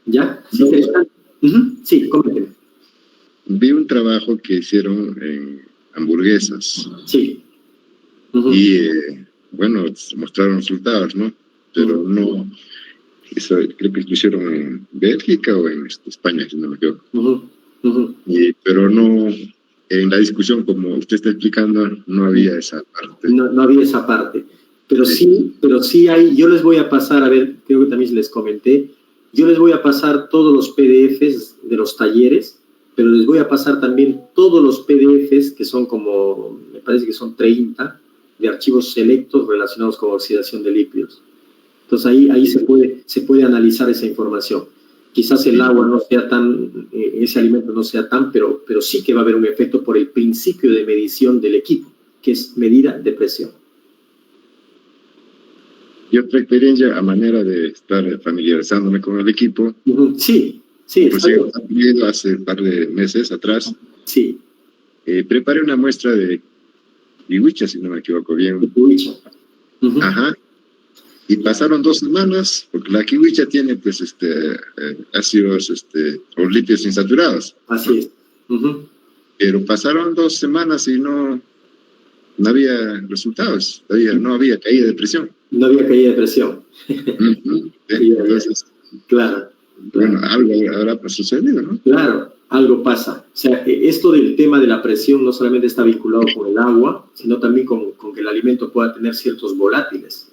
¿Ya? ¿Sí, sí, coménteme. Vi un trabajo que hicieron en hamburguesas. Sí. Y, bueno, mostraron resultados, ¿no? Pero no... Eso creo que lo hicieron en Bélgica o en España, si no me equivoco. Pero no... En la discusión, como usted está explicando, no había esa parte. No había esa parte. Pero sí hay... Yo les voy a pasar, a ver, creo que también les comenté, yo les voy a pasar todos los PDFs de los talleres, pero les voy a pasar también todos los PDFs, que son como, me parece que son 30, de archivos selectos relacionados con oxidación de lípidos. Entonces ahí se puede analizar esa información. Quizás el agua no sea tan, ese alimento no sea tan, pero sí que va a haber un efecto por el principio de medición del equipo, que es medida de presión. Y otra experiencia, a manera de estar familiarizándome con el equipo. Sí. Hace un par de meses atrás. Sí. Preparé una muestra de kiwicha, si no me equivoco bien. Kiwicha. Ajá. Y pasaron 2 semanas, porque la kiwicha tiene, pues, ácidos, o lípidos insaturados. Así es. Pero pasaron 2 semanas y no había resultados. No había caída de presión. No había caída de presión. Entonces, claro. Bueno, algo habrá sucedido, ¿no? Claro, algo pasa. O sea, esto del tema de la presión no solamente está vinculado con el agua, sino también con que el alimento pueda tener ciertos volátiles.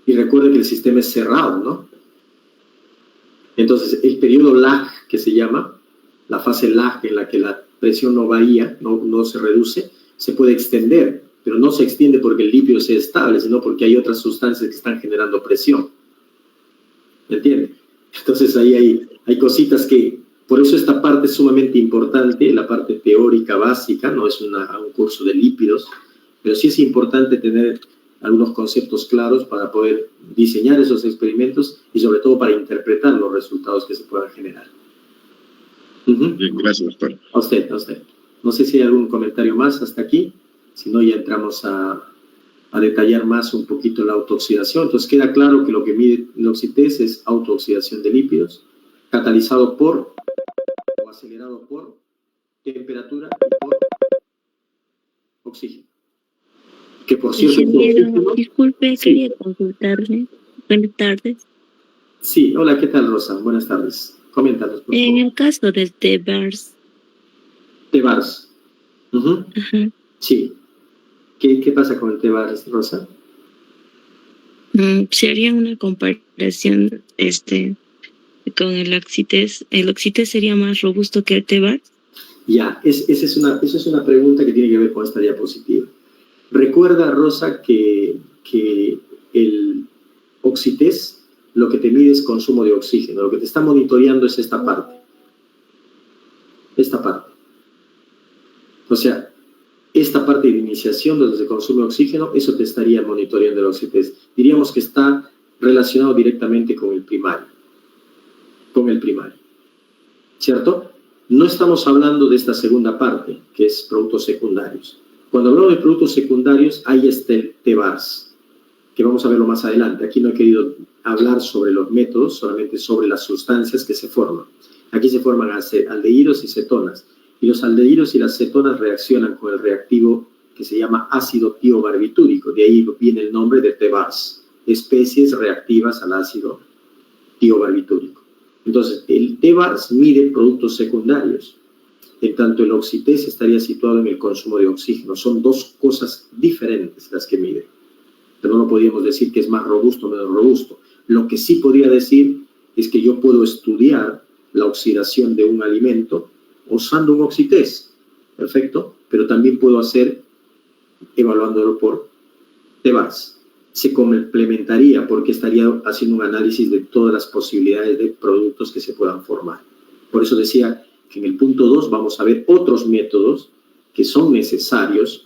Y recuerden que el sistema es cerrado, ¿no? Entonces, el periodo lag, que se llama, la fase lag en la que la presión no varía, no se reduce, se puede extender, pero no se extiende porque el lípido sea estable, sino porque hay otras sustancias que están generando presión. ¿Me entienden? Entonces ahí hay cositas que, por eso esta parte es sumamente importante, la parte teórica básica, no es un curso de lípidos, pero sí es importante tener algunos conceptos claros para poder diseñar esos experimentos y sobre todo para interpretar los resultados que se puedan generar. Bien, gracias, doctor. A usted. No sé si hay algún comentario más hasta aquí, si no ya entramos a detallar más un poquito la autooxidación. Entonces queda claro que lo que mide el Oxitez es autooxidación de lípidos, catalizado por o acelerado por temperatura y por oxígeno. Que por cierto... Disculpe, quería consultarle. Buenas tardes. Sí, hola, ¿qué tal, Rosa? Buenas tardes. Coméntanos, por favor. En el caso del TBARS. TBARS. Ajá. Sí. ¿Qué pasa con el TBARS, Rosa? Sería una comparación con el Oxitez. ¿El Oxitez sería más robusto que el TBARS? Ya, esa es una pregunta que tiene que ver con esta diapositiva. Recuerda, Rosa, que el Oxitez lo que te mide es consumo de oxígeno. Lo que te está monitoreando es esta parte. Esta parte. O sea, esta parte de iniciación donde se consume oxígeno, eso te estaría monitoreando el Oxitez. Diríamos que está relacionado directamente con el primario. ¿Cierto? No estamos hablando de esta segunda parte, que es productos secundarios. Cuando hablamos de productos secundarios, ahí está el TBARS, que vamos a verlo más adelante. Aquí no he querido hablar sobre los métodos, solamente sobre las sustancias que se forman. Aquí se forman aldehídos y cetonas. Y los aldehídos y las cetonas reaccionan con el reactivo que se llama ácido tiobarbitúrico. De ahí viene el nombre de TBARS. especies reactivas al ácido tiobarbitúrico. Entonces, el TBARS mide productos secundarios. En tanto, el oxitest estaría situado en el consumo de oxígeno. Son dos cosas diferentes las que mide. Pero no podríamos decir que es más robusto o menos robusto. Lo que sí podría decir es que yo puedo estudiar la oxidación de un alimento usando un oxitest. Perfecto. Pero también puedo hacer evaluándolo por TBARS. Se complementaría porque estaría haciendo un análisis de todas las posibilidades de productos que se puedan formar. Por eso decía que en el punto 2 vamos a ver otros métodos que son necesarios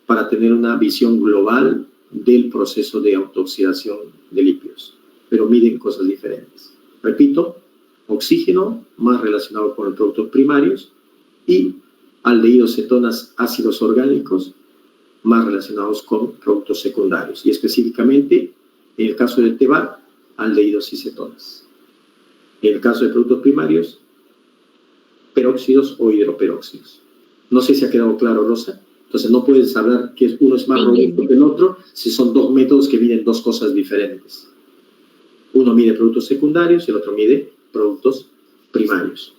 para tener una visión global del proceso de autooxidación de lípidos, pero miden cosas diferentes. Repito, oxígeno más relacionado con los productos primarios y aldehídos, cetonas, ácidos orgánicos más relacionados con productos secundarios y específicamente en el caso del TBAR, aldehídos y cetonas. En el caso de productos primarios, peróxidos o hidroperóxidos. No sé si ha quedado claro, Rosa. Entonces no puedes hablar que uno es más robusto que el otro si son dos métodos que miden dos cosas diferentes. Uno mide productos secundarios y el otro mide productos primarios.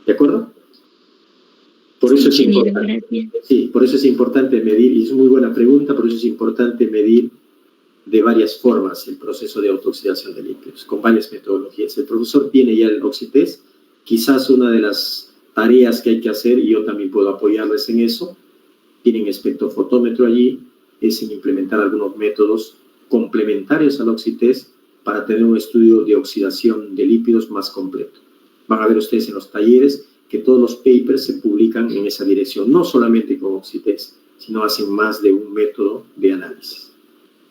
¿De acuerdo? Por eso es importante. Sí, por eso es importante medir, y es muy buena pregunta, por eso es importante medir de varias formas el proceso de autooxidación de lípidos, con varias metodologías. El profesor tiene ya el oxitest. Quizás una de las tareas que hay que hacer, y yo también puedo apoyarles en eso, tienen espectrofotómetro allí, es en implementar algunos métodos complementarios al oxitest para tener un estudio de oxidación de lípidos más completo. Van a ver ustedes en los talleres que todos los papers se publican en esa dirección, no solamente con oxitest, sino hacen más de un método de análisis.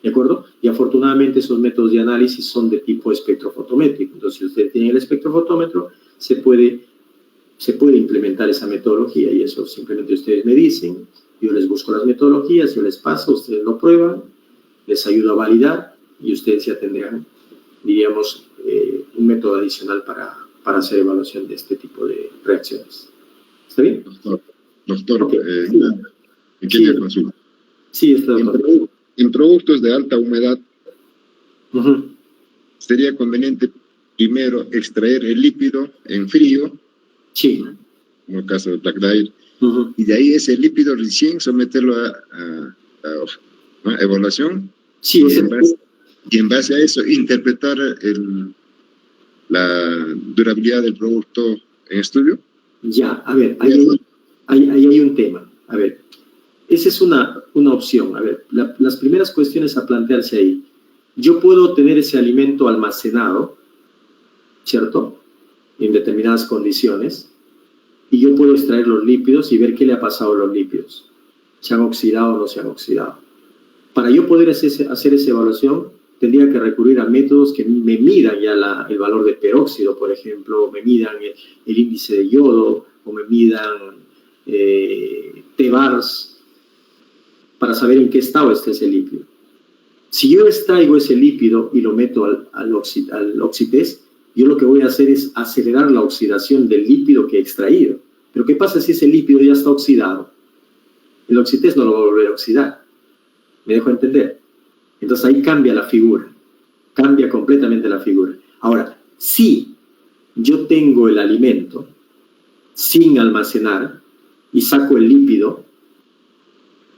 ¿De acuerdo? Y afortunadamente esos métodos de análisis son de tipo espectrofotométrico. Entonces, si ustedes tienen el espectrofotómetro, se puede implementar esa metodología y eso simplemente ustedes me dicen, yo les busco las metodologías, yo les paso, ustedes lo prueban, les ayudo a validar y ustedes ya tendrán, diríamos, un método adicional para hacer evaluación de este tipo de reacciones. ¿Está bien? Doctor, Okay. ¿en qué día consulta? Sí, está doctor. En productos de alta humedad, sería conveniente primero extraer el lípido en frío, sí, como el caso de Black Diet, y de ahí ese lípido recién someterlo a evaluación, sí, y en base a eso interpretar la durabilidad del producto en estudio. Ya, a ver, ahí hay un tema. A ver, esa es una opción. A ver, las primeras cuestiones a plantearse ahí. Yo puedo tener ese alimento almacenado, ¿cierto? En determinadas condiciones, y yo puedo extraer los lípidos y ver qué le ha pasado a los lípidos. ¿Se han oxidado o no se han oxidado? Para yo poder hacer esa evaluación, tendría que recurrir a métodos que me midan ya el valor de peróxido, por ejemplo, o me midan el índice de yodo, o me midan TBARS, para saber en qué estado está ese lípido. Si yo extraigo ese lípido y lo meto al oxitest, yo lo que voy a hacer es acelerar la oxidación del lípido que he extraído. Pero ¿qué pasa si ese lípido ya está oxidado? El oxitest no lo va a volver a oxidar. ¿Me dejo entender? Entonces ahí cambia la figura. Cambia completamente la figura. Ahora, si yo tengo el alimento sin almacenar y saco el lípido,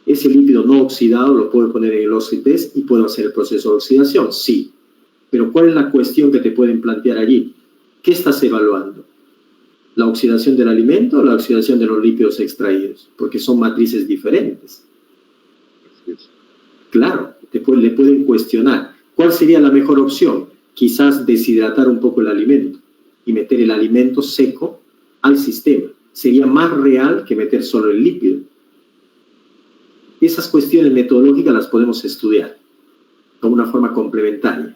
ese lípido no oxidado lo puedo poner en el oxitest y puedo hacer el proceso de oxidación, sí. Pero ¿cuál es la cuestión que te pueden plantear allí? ¿Qué estás evaluando? ¿La oxidación del alimento o la oxidación de los lípidos extraídos? Porque son matrices diferentes. Claro, le pueden cuestionar. ¿Cuál sería la mejor opción? Quizás deshidratar un poco el alimento y meter el alimento seco al sistema. Sería más real que meter solo el lípido. Esas cuestiones metodológicas las podemos estudiar como una forma complementaria.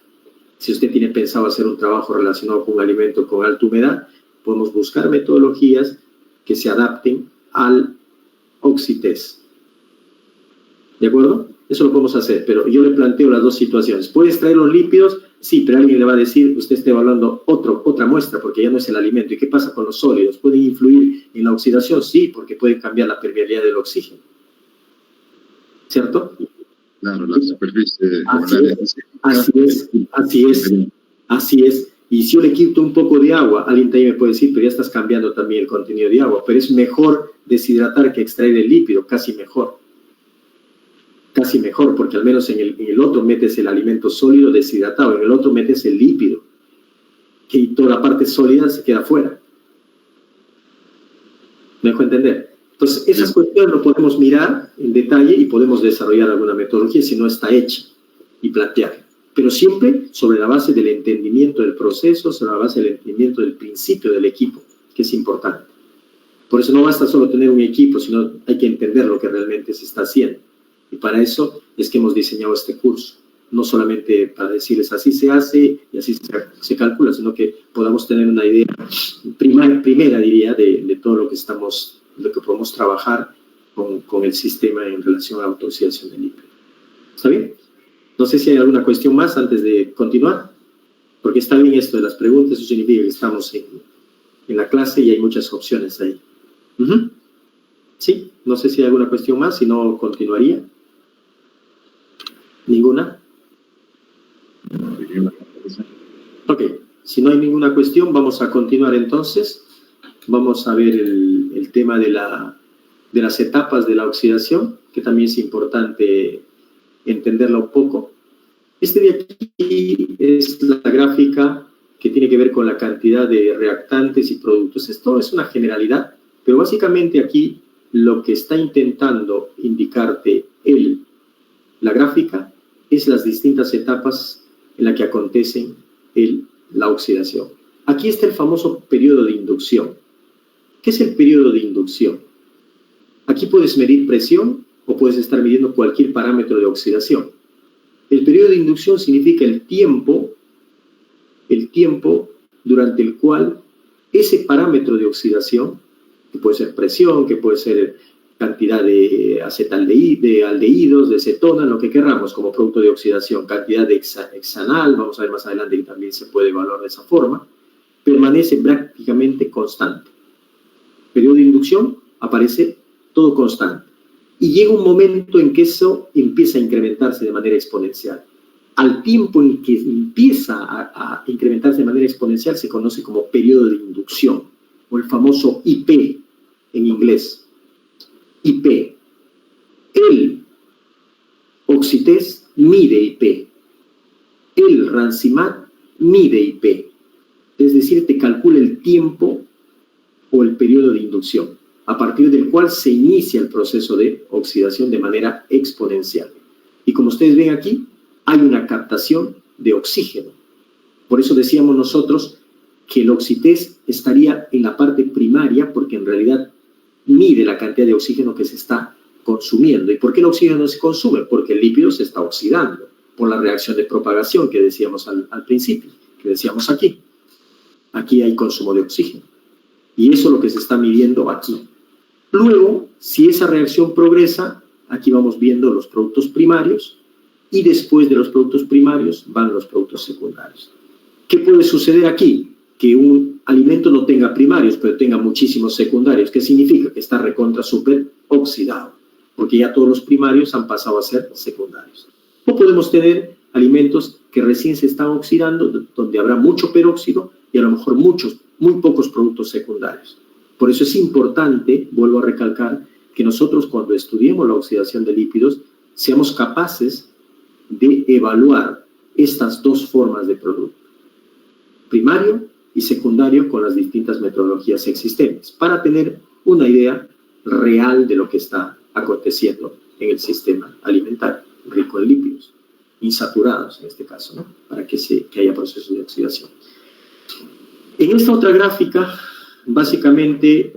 Si usted tiene pensado hacer un trabajo relacionado con un alimento con alta humedad, podemos buscar metodologías que se adapten al oxitest. ¿De acuerdo? Eso lo podemos hacer, pero yo le planteo las dos situaciones. ¿Puede extraer los lípidos? Sí, pero alguien le va a decir, usted está evaluando otra muestra, porque ya no es el alimento. ¿Y qué pasa con los sólidos? ¿Pueden influir en la oxidación? Sí, porque pueden cambiar la permeabilidad del oxígeno. ¿Cierto? Claro, la superficie. Así es. Y si yo le quito un poco de agua, alguien también me puede decir, pero ya estás cambiando también el contenido de agua, pero es mejor deshidratar que extraer el lípido, casi mejor, porque al menos en el otro metes el alimento sólido deshidratado, en el otro metes el lípido, y toda la parte sólida se queda fuera. ¿Me dejo entender? Entonces, esas cuestiones lo podemos mirar en detalle y podemos desarrollar alguna metodología si no está hecha y plantear. Pero siempre sobre la base del entendimiento del proceso, sobre la base del entendimiento del principio del equipo, que es importante. Por eso no basta solo tener un equipo, sino hay que entender lo que realmente se está haciendo. Y para eso es que hemos diseñado este curso. No solamente para decirles así se hace y así se calcula, sino que podamos tener una idea primera diría, de todo lo que podemos trabajar con el sistema en relación a la autooxidación del lípido. ¿Está bien? No sé si hay alguna cuestión más antes de continuar, porque está bien esto de las preguntas, eso significa que estamos en la clase y hay muchas opciones ahí. Sí, no sé si hay alguna cuestión más, si no continuaría. ¿Ninguna? Ok, si no hay ninguna cuestión, vamos a continuar entonces. Vamos a ver el tema de las etapas de la oxidación, que también es importante entenderla un poco. Este de aquí es la gráfica que tiene que ver con la cantidad de reactantes y productos. Esto es una generalidad, pero básicamente aquí lo que está intentando indicarte la gráfica es las distintas etapas en las que acontecen la oxidación. Aquí está el famoso periodo de inducción. ¿Qué es el periodo de inducción? Aquí puedes medir presión o puedes estar midiendo cualquier parámetro de oxidación. El periodo de inducción significa el tiempo durante el cual ese parámetro de oxidación, que puede ser presión, que puede ser cantidad de aldehídos, de cetona, lo que queramos como producto de oxidación, cantidad de hexanal, vamos a ver más adelante que también se puede evaluar de esa forma, permanece prácticamente constante. Periodo de inducción aparece todo constante. Y llega un momento en que eso empieza a incrementarse de manera exponencial. Al tiempo en que empieza a incrementarse de manera exponencial se conoce como periodo de inducción, o el famoso IP en inglés. IP. El Oxitez mide IP. El Rancimat mide IP. Es decir, te calcula el tiempo o el periodo de inducción, a partir del cual se inicia el proceso de oxidación de manera exponencial. Y como ustedes ven aquí, hay una captación de oxígeno. Por eso decíamos nosotros que el Oxitez estaría en la parte primaria, porque en realidad mide la cantidad de oxígeno que se está consumiendo. ¿Y por qué el oxígeno no se consume? Porque el lípido se está oxidando, por la reacción de propagación que decíamos al principio, que decíamos aquí. Aquí hay consumo de oxígeno. Y eso es lo que se está midiendo aquí. Luego, si esa reacción progresa, aquí vamos viendo los productos primarios y después de los productos primarios van los productos secundarios. ¿Qué puede suceder aquí? Que un alimento no tenga primarios, pero tenga muchísimos secundarios. ¿Qué significa? Que está recontra súper oxidado, porque ya todos los primarios han pasado a ser secundarios. O podemos tener alimentos que recién se están oxidando, donde habrá mucho peróxido y a lo mejor muy pocos productos secundarios. Por eso es importante, vuelvo a recalcar, que nosotros cuando estudiemos la oxidación de lípidos seamos capaces de evaluar estas dos formas de producto, primario y secundario, con las distintas metodologías existentes, para tener una idea real de lo que está aconteciendo en el sistema alimentario, rico en lípidos, insaturados en este caso, ¿no? Para que haya procesos de oxidación. En esta otra gráfica, básicamente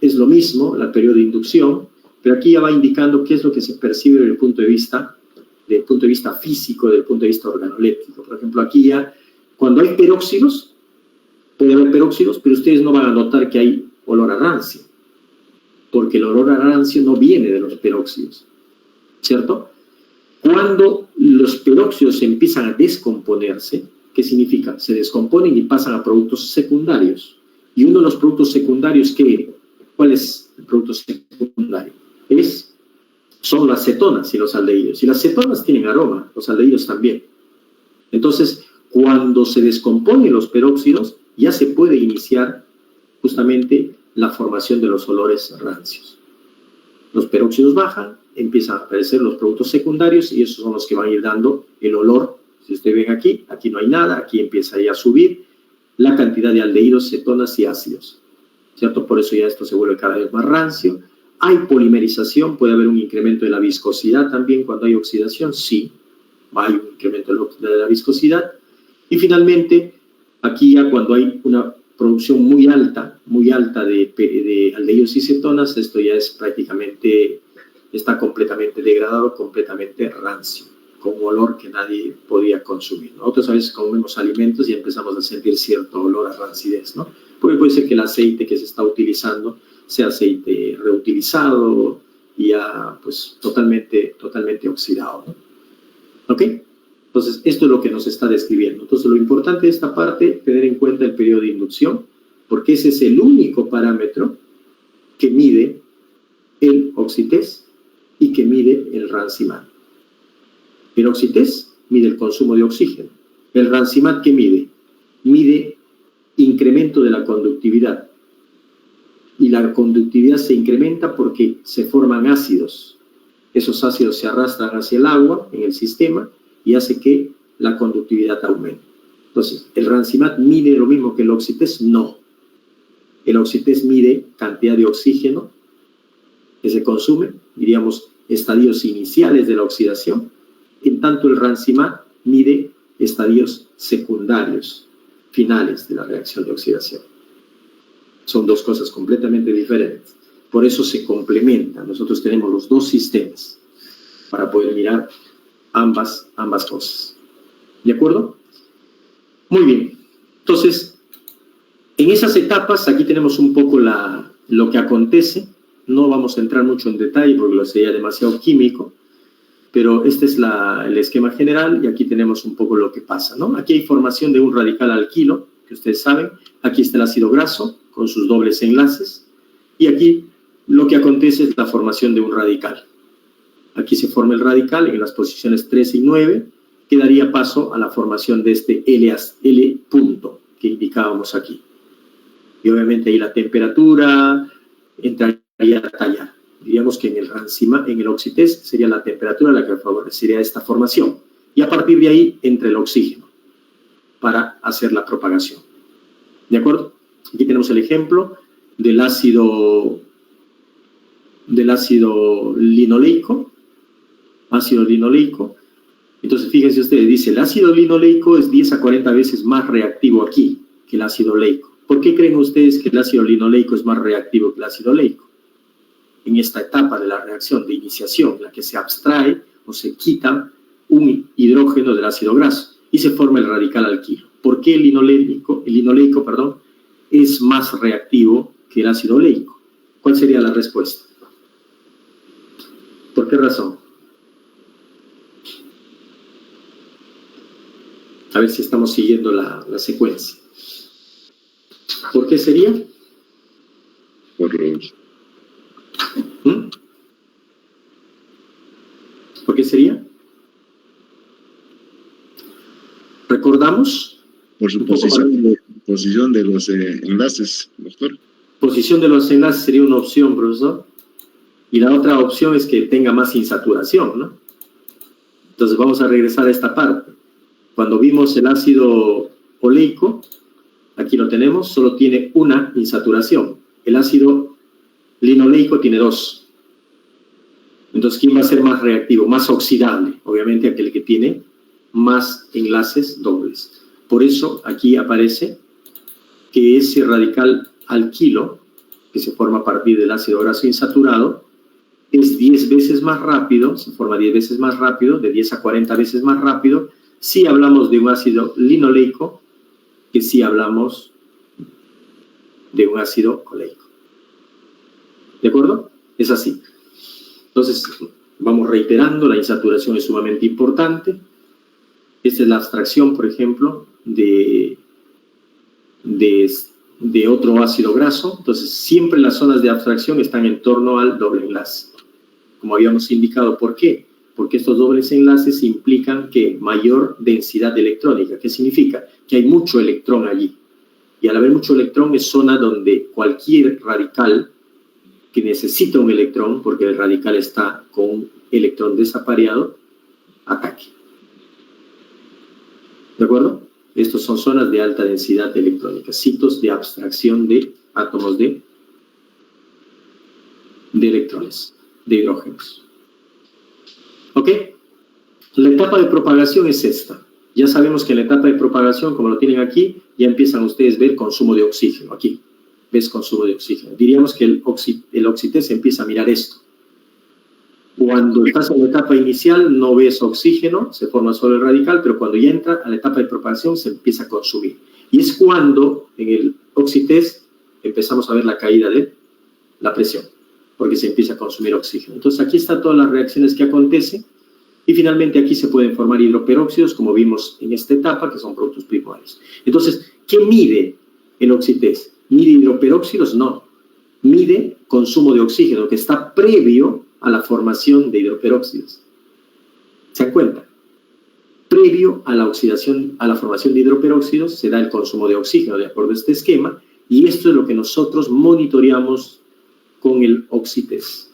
es lo mismo, el periodo de inducción, pero aquí ya va indicando qué es lo que se percibe desde el punto de vista físico, desde el punto de vista organoléptico. Por ejemplo, aquí ya, cuando hay peróxidos, puede haber peróxidos, pero ustedes no van a notar que hay olor a rancio, porque el olor a rancio no viene de los peróxidos, ¿cierto? Cuando los peróxidos empiezan a descomponerse, ¿qué significa? Se descomponen y pasan a productos secundarios. Y uno de los productos secundarios, ¿cuál es el producto secundario? Es son las cetonas y los aldehídos. Y las cetonas tienen aroma, los aldehídos también. Entonces, cuando se descomponen los peróxidos, ya se puede iniciar justamente la formación de los olores rancios. Los peróxidos bajan, empiezan a aparecer los productos secundarios y esos son los que van a ir dando el olor. Si ustedes ven aquí, aquí no hay nada, aquí empieza ya a subir la cantidad de aldehídos, cetonas y ácidos, ¿cierto? Por eso ya esto se vuelve cada vez más rancio. Hay polimerización, puede haber un incremento de la viscosidad también cuando hay oxidación, sí, hay un incremento de la viscosidad. Y finalmente, aquí ya cuando hay una producción muy alta de aldehídos y cetonas, esto ya es prácticamente, está completamente degradado, completamente rancio, con un olor que nadie podía consumir. Nosotros a veces comemos alimentos y empezamos a sentir cierto olor a rancidez, ¿no? Porque puede ser que el aceite que se está utilizando sea aceite reutilizado y ya pues totalmente oxidado, ¿no? ¿Ok? Entonces, esto es lo que nos está describiendo. Entonces, lo importante de esta parte, tener en cuenta el periodo de inducción, porque ese es el único parámetro que mide el oxitez y que mide el rancimat. El oxitez mide el consumo de oxígeno. El rancimat, ¿qué mide? Mide incremento de la conductividad. Y la conductividad se incrementa porque se forman ácidos. Esos ácidos se arrastran hacia el agua en el sistema y hace que la conductividad aumente. Entonces, ¿el rancimat mide lo mismo que el oxitez? No. El oxitez mide cantidad de oxígeno que se consume, diríamos estadios iniciales de la oxidación, en tanto el rancimat mide estadios secundarios, finales de la reacción de oxidación. Son dos cosas completamente diferentes. Por eso se complementan. Nosotros tenemos los dos sistemas para poder mirar ambas cosas. ¿De acuerdo? Muy bien. Entonces, en esas etapas, aquí tenemos un poco lo que acontece. No vamos a entrar mucho en detalle porque lo sería demasiado químico, pero este es el esquema general y aquí tenemos un poco lo que pasa, ¿no? Aquí hay formación de un radical alquilo, que ustedes saben. Aquí está el ácido graso con sus dobles enlaces y aquí lo que acontece es la formación de un radical. Aquí se forma el radical en las posiciones 13 y 9, que daría paso a la formación de este L punto que indicábamos aquí. Y obviamente ahí la temperatura entraría a tallar. Diríamos que en el oxitez sería la temperatura la que favorecería esta formación. Y a partir de ahí entra el oxígeno para hacer la propagación. ¿De acuerdo? Aquí tenemos el ejemplo del ácido linoleico. Ácido linoleico. Entonces, fíjense ustedes, dice, el ácido linoleico es 10 a 40 veces más reactivo aquí que el ácido leico. ¿Por qué creen ustedes que el ácido linoleico es más reactivo que el ácido leico? En esta etapa de la reacción de iniciación, en la que se abstrae o se quita un hidrógeno del ácido graso y se forma el radical alquilo. ¿Por qué el linoleico, es más reactivo que el ácido leico? ¿Cuál sería la respuesta? ¿Por qué razón? A ver si estamos siguiendo la secuencia. ¿Por qué sería? Por los... ¿Por qué sería? ¿Recordamos? Por su posición de los enlaces, doctor. Posición de los enlaces sería una opción, profesor. Y la otra opción es que tenga más insaturación, ¿no? Entonces vamos a regresar a esta parte. Cuando vimos el ácido oleico, aquí lo tenemos, solo tiene una insaturación. El ácido linoleico tiene dos. Entonces, ¿quién va a ser más reactivo? Más oxidable, obviamente aquel que tiene más enlaces dobles. Por eso aquí aparece que ese radical alquilo, que se forma a partir del ácido graso insaturado, es 10 veces más rápido, se forma 10 veces más rápido, de 10 a 40 veces más rápido, si hablamos de un ácido linoleico que si hablamos de un ácido oleico. ¿De acuerdo? Es así. Entonces, vamos reiterando, la insaturación es sumamente importante. Esta es la abstracción, por ejemplo, de otro ácido graso. Entonces, siempre las zonas de abstracción están en torno al doble enlace. como habíamos indicado. ¿Por qué? Porque estos dobles enlaces implican que mayor densidad electrónica. ¿Qué significa? Que hay mucho electrón allí. Y al haber mucho electrón es zona donde cualquier radical que necesita un electrón, porque el radical está con un electrón desapareado, ataque. ¿De acuerdo? Estos son zonas de alta densidad electrónica, sitios de abstracción de átomos de electrones, de hidrógenos. ¿Ok? La etapa de propagación es esta. Ya sabemos que en la etapa de propagación, como lo tienen aquí, ya empiezan ustedes a ver consumo de oxígeno. Aquí, ves consumo de oxígeno. Diríamos que el oxitez empieza a mirar esto. Cuando estás en la etapa inicial no ves oxígeno, se forma solo el radical, pero cuando ya entra a la etapa de propagación se empieza a consumir. Y es cuando en el oxitez empezamos a ver la caída de la presión, porque se empieza a consumir oxígeno. Entonces aquí están todas las reacciones que acontecen y finalmente aquí se pueden formar hidroperóxidos, como vimos en esta etapa, que son productos primarios. Entonces, ¿qué mide el oxitez? ¿Mide hidroperóxidos? No. Mide consumo de oxígeno, que está previo a la formación de hidroperóxidos. ¿Se dan cuenta? Previo a la oxidación, a la formación de hidroperóxidos, se da el consumo de oxígeno de acuerdo a este esquema, y esto es lo que nosotros monitoreamos con el oxitez.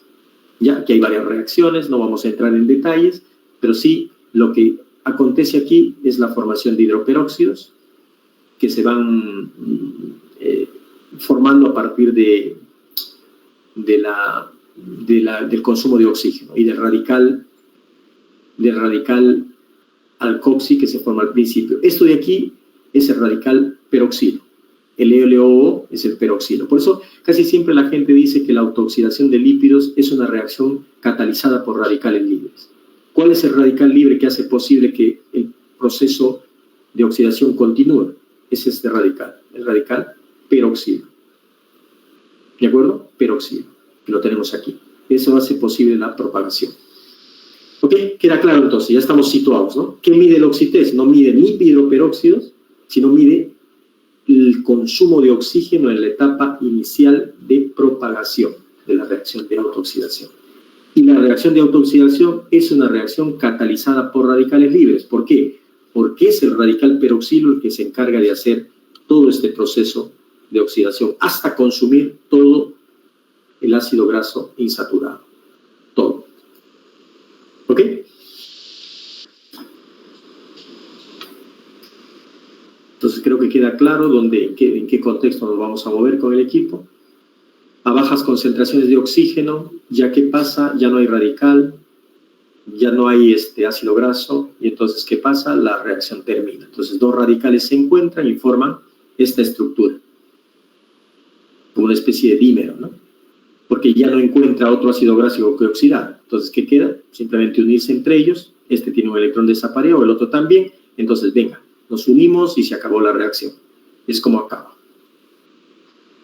Ya, aquí hay varias reacciones, no vamos a entrar en detalles, pero sí lo que acontece aquí es la formación de hidroperóxidos que se van formando a partir del consumo de oxígeno y del radical alcoxi que se forma al principio. Esto de aquí es el radical peroxilo. El LOO es el peroxilo. Por eso casi siempre la gente dice que la autooxidación de lípidos es una reacción catalizada por radicales libres. ¿Cuál es el radical libre que hace posible que el proceso de oxidación continúe? Es este radical, el radical peroxilo. ¿De acuerdo? Peroxilo, que lo tenemos aquí. Eso hace posible la propagación. ¿Ok? Queda claro entonces, ya estamos situados, ¿no? ¿Qué mide el oxitez? No mide ni hidroperóxidos, sino mide el consumo de oxígeno en la etapa inicial de propagación de la reacción de autooxidación. Y la reacción de autooxidación es una reacción catalizada por radicales libres. ¿Por qué? Porque es el radical peroxilo el que se encarga de hacer todo este proceso de oxidación hasta consumir todo el ácido graso insaturado. Todo. ¿Ok? Entonces creo que queda claro en qué contexto nos vamos a mover con el equipo. A bajas concentraciones de oxígeno, ya que pasa, ya no hay radical, ya no hay ácido graso, y entonces ¿qué pasa? La reacción termina. Entonces dos radicales se encuentran y forman esta estructura, como una especie de dímero, ¿no? Porque ya no encuentra otro ácido graso que oxidar. Entonces, ¿qué queda? Simplemente unirse entre ellos. Este tiene un electrón desapareado, el otro también. Entonces, venga, nos unimos y se acabó la reacción. Es como acaba.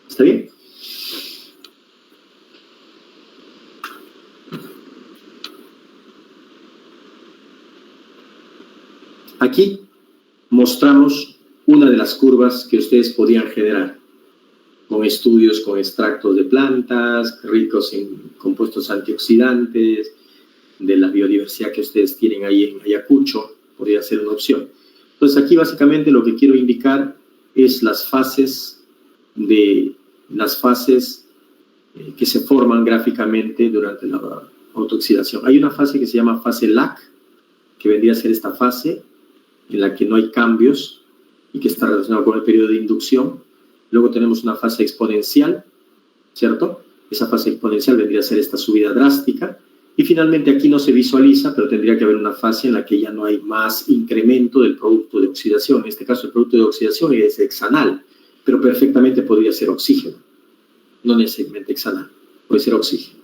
¿Está bien? Aquí mostramos una de las curvas que ustedes podían generar con estudios con extractos de plantas, ricos en compuestos antioxidantes, de la biodiversidad que ustedes tienen ahí en Ayacucho, podría ser una opción. Entonces aquí básicamente lo que quiero indicar es las fases que se forman gráficamente durante la autooxidación. Hay una fase que se llama fase LAC, que vendría a ser esta fase en la que no hay cambios y que está relacionado con el periodo de inducción. Luego tenemos una fase exponencial, ¿cierto? Esa fase exponencial vendría a ser esta subida drástica. Y finalmente aquí no se visualiza, pero tendría que haber una fase en la que ya no hay más incremento del producto de oxidación. En este caso el producto de oxidación es hexanal, pero perfectamente podría ser oxígeno. No necesariamente hexanal, puede ser oxígeno.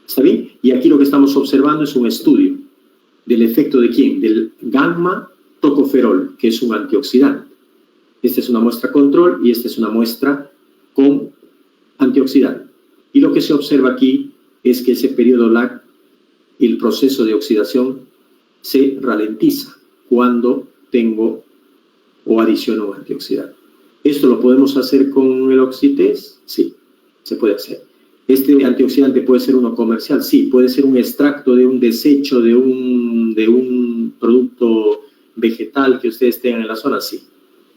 ¿Está bien? Y aquí lo que estamos observando es un estudio del efecto de ¿quién? Del gamma tocoferol, que es un antioxidante. Esta es una muestra control y esta es una muestra con antioxidante. Y lo que se observa aquí es que ese periodo LAC, el proceso de oxidación se ralentiza cuando tengo o adiciono un antioxidante. ¿Esto lo podemos hacer con el oxitez? Sí, se puede hacer. ¿Este antioxidante puede ser uno comercial? Sí. ¿Puede ser un extracto de un desecho de un producto vegetal que ustedes tengan en la zona? Sí.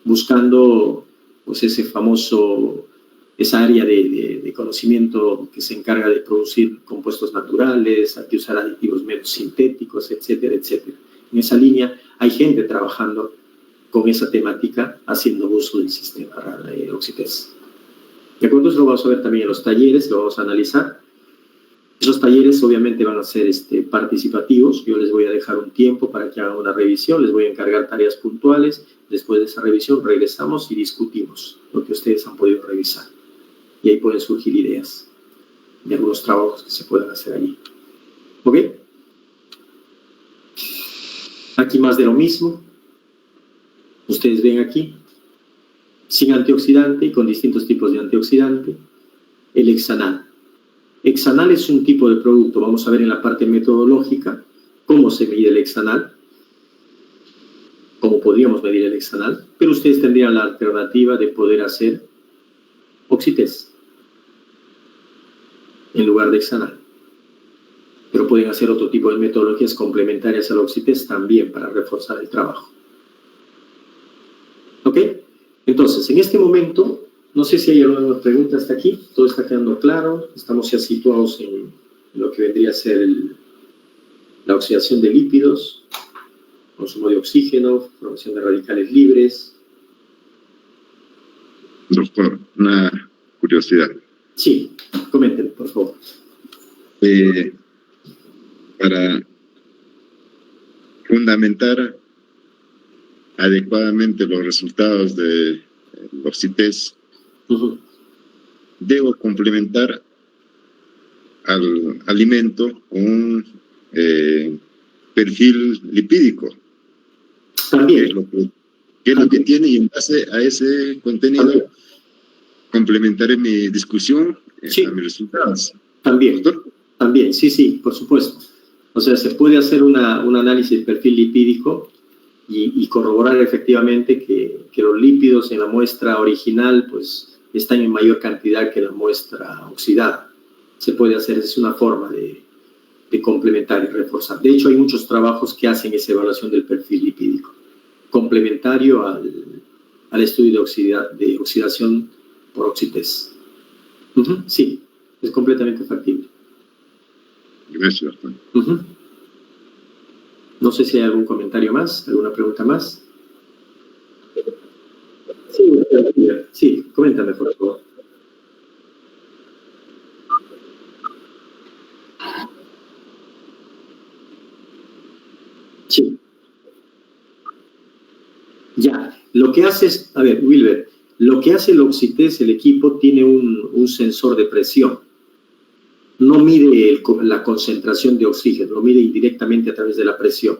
Buscando pues esa área de conocimiento que se encarga de producir compuestos naturales, hay que usar aditivos menos sintéticos, etcétera, etcétera. En esa línea hay gente trabajando con esa temática, haciendo uso del sistema Oxitec. De acuerdo, eso lo vamos a ver también en los talleres, lo vamos a analizar. Esos talleres obviamente van a ser participativos. Yo les voy a dejar un tiempo para que hagan una revisión, les voy a encargar tareas puntuales. Después de esa revisión regresamos y discutimos lo que ustedes han podido revisar. Y ahí pueden surgir ideas de algunos trabajos que se puedan hacer allí. ¿Ok? Aquí más de lo mismo. Ustedes ven aquí, sin antioxidante y con distintos tipos de antioxidante, el hexanal. Hexanal es un tipo de producto. Vamos a ver en la parte metodológica cómo se mide el hexanal, cómo podríamos medir el hexanal, pero ustedes tendrían la alternativa de poder hacer Oxitec en lugar de hexanal. Pero pueden hacer otro tipo de metodologías complementarias al Oxitec también para reforzar el trabajo. ¿Ok? Entonces, en este momento, no sé si hay alguna pregunta hasta aquí. Todo está quedando claro. Estamos ya situados en lo que vendría a ser la oxidación de lípidos, consumo de oxígeno, formación de radicales libres. Doctor, una curiosidad. Sí, comenten, por favor. Para fundamentar adecuadamente los resultados de Oxitec, debo complementar al alimento con un perfil lipídico. También. ¿Qué es lo que tiene? Y en base a ese contenido complementaré mi discusión a mis resultados. También, ¿doctor? También, sí, por supuesto. O sea, se puede hacer un análisis del perfil lipídico y corroborar efectivamente que los lípidos en la muestra original pues están en mayor cantidad que la muestra oxidada. Se puede hacer, es una forma de complementar y reforzar. De hecho, hay muchos trabajos que hacen esa evaluación del perfil lipídico, complementario al estudio de oxidación por Oxitec. Sí, es completamente factible. Gracias, doctor. No sé si hay algún comentario más, alguna pregunta más. Sí, coméntame, por favor. Sí. Ya, lo que hace es, a ver, Wilber, lo que hace el Oxitec, el equipo, tiene un sensor de presión. No mide la concentración de oxígeno, lo mide indirectamente a través de la presión.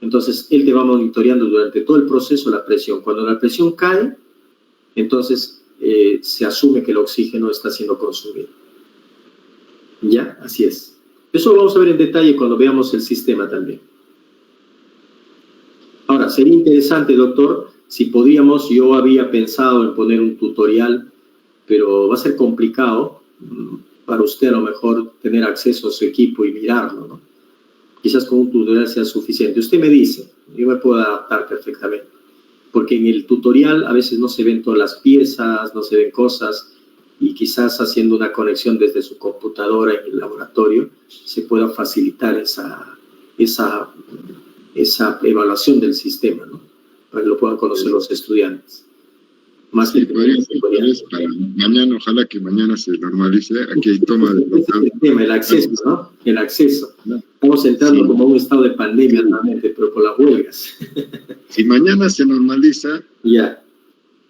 Entonces, él te va monitoreando durante todo el proceso la presión. Cuando la presión cae, entonces se asume que el oxígeno está siendo consumido. ¿Ya? Así es. Eso lo vamos a ver en detalle cuando veamos el sistema también. Ahora, sería interesante, doctor, si podíamos, yo había pensado en poner un tutorial, pero va a ser complicado para usted a lo mejor tener acceso a su equipo y mirarlo, ¿no? Quizás con un tutorial sea suficiente. Usted me dice, yo me puedo adaptar perfectamente, porque en el tutorial a veces no se ven todas las piezas, no se ven cosas, y quizás haciendo una conexión desde su computadora en el laboratorio se pueda facilitar esa evaluación del sistema, ¿no? Para que lo puedan conocer los estudiantes. Más sí, podría ser para mañana, ojalá que mañana se normalice. Aquí hay toma de el acceso, ¿no? El acceso. Estamos entrando como un estado de pandemia realmente, pero por las huelgas. Si mañana se normaliza,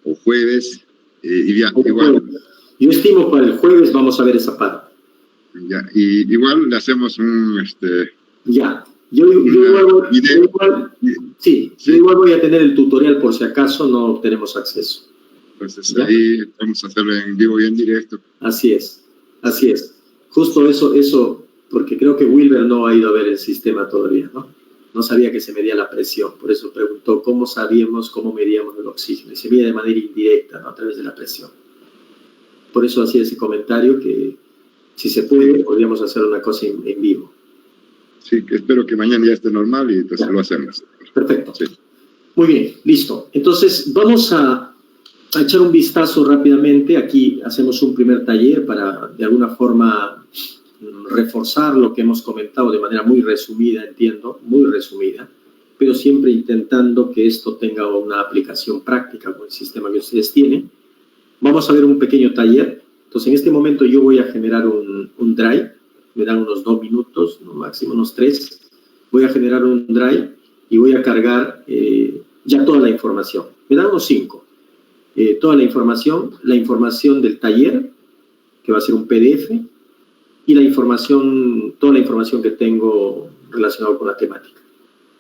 o jueves, igual. Yo estimo para el jueves vamos a ver esa parte. Ya, y igual le hacemos un Yo igual voy a tener el tutorial por si acaso no tenemos acceso. Entonces ahí vamos a hacerlo en vivo y en directo. Así es. Justo eso, porque creo que Wilber no ha ido a ver el sistema todavía, ¿no? No sabía que se medía la presión, por eso preguntó cómo sabíamos, cómo medíamos el oxígeno. Y se mide de manera indirecta, ¿no? A través de la presión. Por eso hacía ese comentario que Si se puede, podríamos hacer una cosa en vivo. Sí, espero que mañana ya esté normal y entonces lo hacemos. Perfecto. Sí. Muy bien, listo. Entonces, vamos a echar un vistazo rápidamente. Aquí hacemos un primer taller para, de alguna forma, reforzar lo que hemos comentado de manera muy resumida, entiendo, muy resumida, pero siempre intentando que esto tenga una aplicación práctica con el sistema que ustedes tienen. Vamos a ver un pequeño taller. Entonces, en este momento yo voy a generar un drive. Me dan unos 2 minutos, no, máximo unos 3. Voy a generar un drive y voy a cargar ya toda la información. Me dan unos 5. Toda la información del taller, que va a ser un PDF, y toda la información que tengo relacionada con la temática.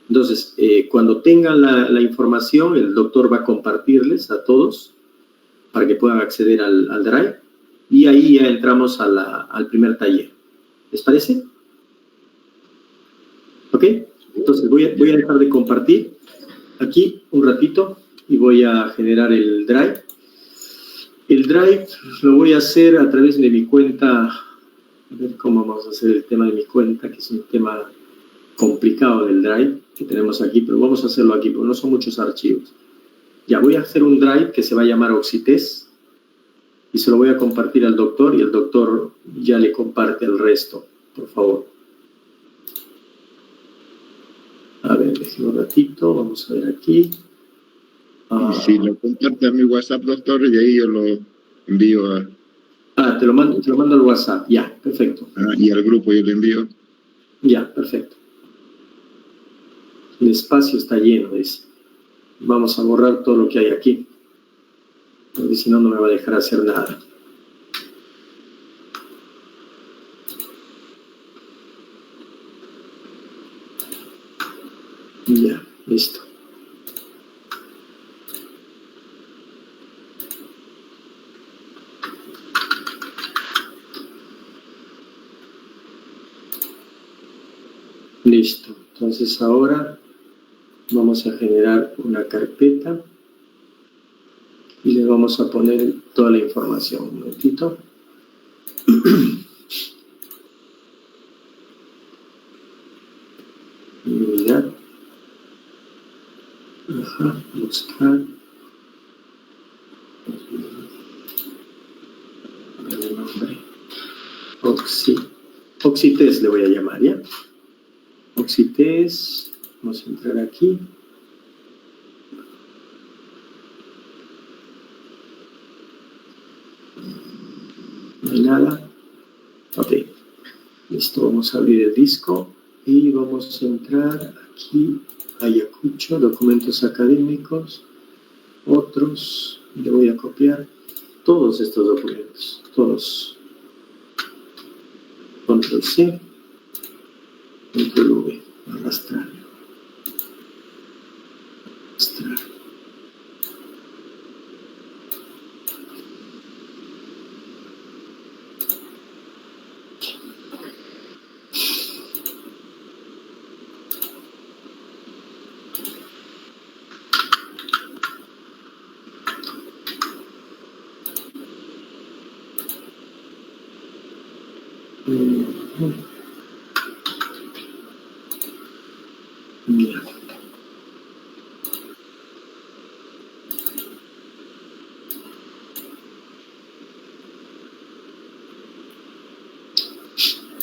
Entonces, cuando tengan la información, el doctor va a compartirles a todos para que puedan acceder al drive, y ahí ya entramos al primer taller. ¿Les parece? ¿Ok? Entonces, voy a dejar de compartir aquí un ratito y voy a generar el drive. El drive lo voy a hacer a través de mi cuenta. A ver cómo vamos a hacer el tema de mi cuenta, que es un tema complicado del drive que tenemos aquí, pero vamos a hacerlo aquí porque no son muchos archivos. Ya, voy a hacer un drive que se va a llamar Oxitest y se lo voy a compartir al doctor y el doctor ya le comparte el resto, por favor. A ver, déjenme un ratito, vamos a ver aquí. Y si lo comparte a mi WhatsApp, doctor, y ahí yo lo envío a... Te lo mando al WhatsApp, ya, perfecto. Y al grupo yo lo envío. Ya, perfecto. El espacio está lleno, dice. Vamos a borrar todo lo que hay aquí, porque si no, no me va a dejar hacer nada. Ya, listo. Listo. Entonces ahora vamos a generar una carpeta y le vamos a poner toda la información. Un momentito. Mirar. Ajá, buscar. El nombre. Oxitest le voy a llamar, ¿ya? Oxitest. Vamos a entrar aquí. No hay nada. Ok. Listo, vamos a abrir el disco y vamos a entrar aquí. Ayacucho, documentos académicos, otros, le voy a copiar todos estos documentos, todos. Control C, Control V, arrastrar. Ya.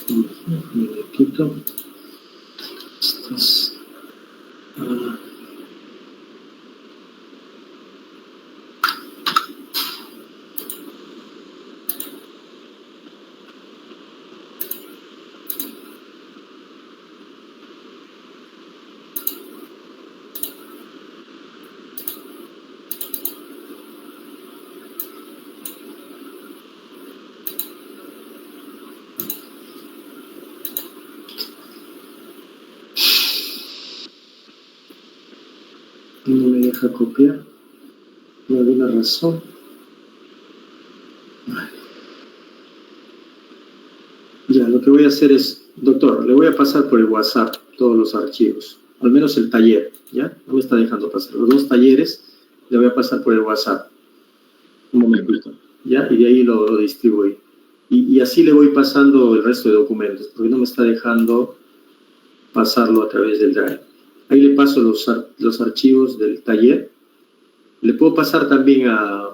Un minutito. Estos. No me deja copiar por alguna razón. Ya, lo que voy a hacer es, doctor, le voy a pasar por el WhatsApp todos los archivos, al menos el taller, ¿ya? No me está dejando pasar. Los 2 talleres le voy a pasar por el WhatsApp. Un momentito, ¿ya? Y de ahí lo distribuyo. Y así le voy pasando el resto de documentos, porque no me está dejando pasarlo a través del Drive. Ahí le paso los archivos del taller. Le puedo pasar también a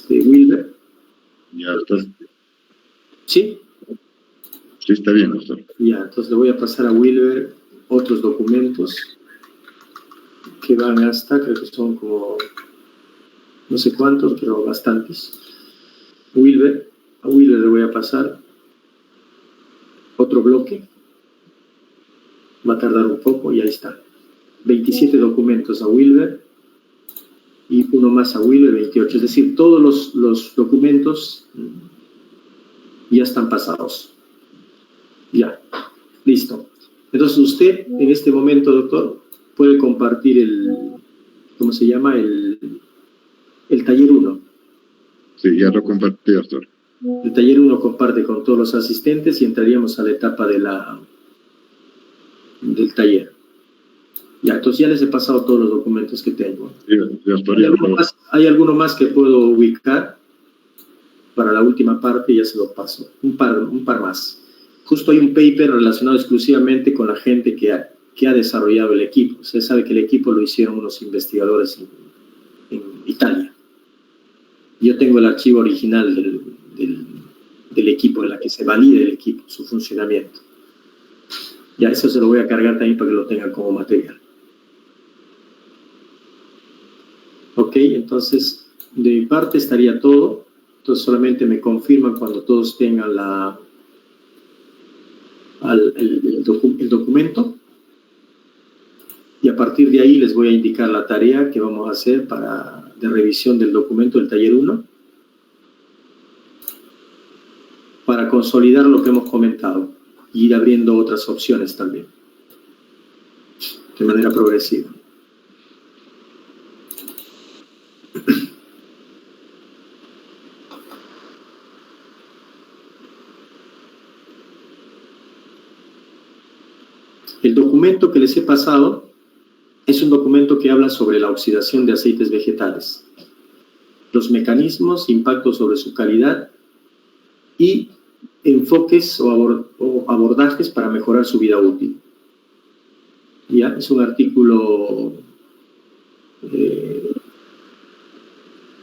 Wilber. Ya, doctor. ¿Sí? Sí, está bien, doctor. Ya, entonces le voy a pasar a Wilber otros documentos que van hasta, creo que son como, no sé cuántos, pero bastantes. A Wilber le voy a pasar otro bloque. Va a tardar un poco y ahí está. 27 documentos a Wilber y uno más a Wilber, 28. Es decir, todos los documentos ya están pasados. Ya, listo. Entonces usted, en este momento, doctor, puede compartir ¿cómo se llama? El taller 1. Sí, ya lo compartí, doctor. El taller 1 comparte con todos los asistentes y entraríamos a la etapa del taller. Ya, entonces ya les he pasado todos los documentos que tengo. Sí, doctor, ¿Hay alguno más que puedo ubicar? Para la última parte ya se lo paso. Un par más. Justo hay un paper relacionado exclusivamente con la gente que ha desarrollado el equipo. Usted sabe que el equipo lo hicieron unos investigadores en Italia. Yo tengo el archivo original del equipo, en la que se valida el equipo, su funcionamiento. Ya eso se lo voy a cargar también para que lo tengan como material. Ok, entonces de mi parte estaría todo. Entonces solamente me confirman cuando todos tengan el documento. Y a partir de ahí les voy a indicar la tarea que vamos a hacer de revisión del documento del taller 1 para consolidar lo que hemos comentado y ir abriendo otras opciones también de manera progresiva. El documento que les he pasado es un documento que habla sobre la oxidación de aceites vegetales, los mecanismos, impactos sobre su calidad y enfoques o abordajes para mejorar su vida útil. Ya, es un artículo,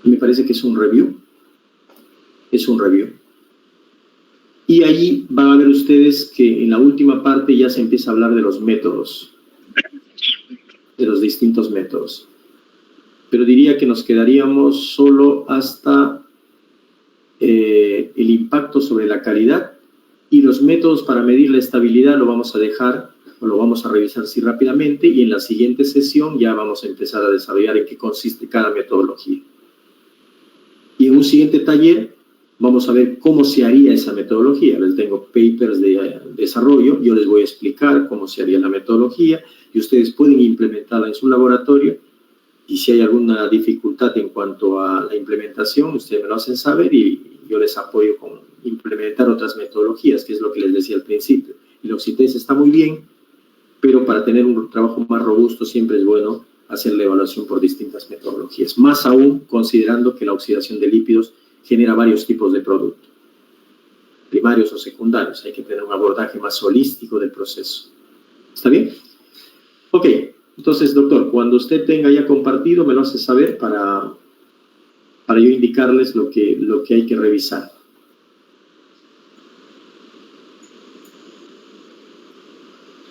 me parece que es un review. Y allí van a ver ustedes que en la última parte ya se empieza a hablar de los métodos, de los distintos métodos. Pero diría que nos quedaríamos solo hasta el impacto sobre la calidad, y los métodos para medir la estabilidad lo vamos a dejar, o lo vamos a revisar así rápidamente, y en la siguiente sesión ya vamos a empezar a desarrollar en qué consiste cada metodología. Y en un siguiente taller vamos a ver cómo se haría esa metodología. Les tengo papers de desarrollo, yo les voy a explicar cómo se haría la metodología y ustedes pueden implementarla en su laboratorio, y si hay alguna dificultad en cuanto a la implementación, ustedes me lo hacen saber y yo les apoyo con implementar otras metodologías, que es lo que les decía al principio. El Oxitase está muy bien, pero para tener un trabajo más robusto siempre es bueno hacer la evaluación por distintas metodologías, más aún considerando que la oxidación de lípidos genera varios tipos de productos, primarios o secundarios. Hay que tener un abordaje más holístico del proceso. ¿Está bien? Ok, entonces, doctor, cuando usted tenga ya compartido, me lo hace saber para yo indicarles lo que hay que revisar.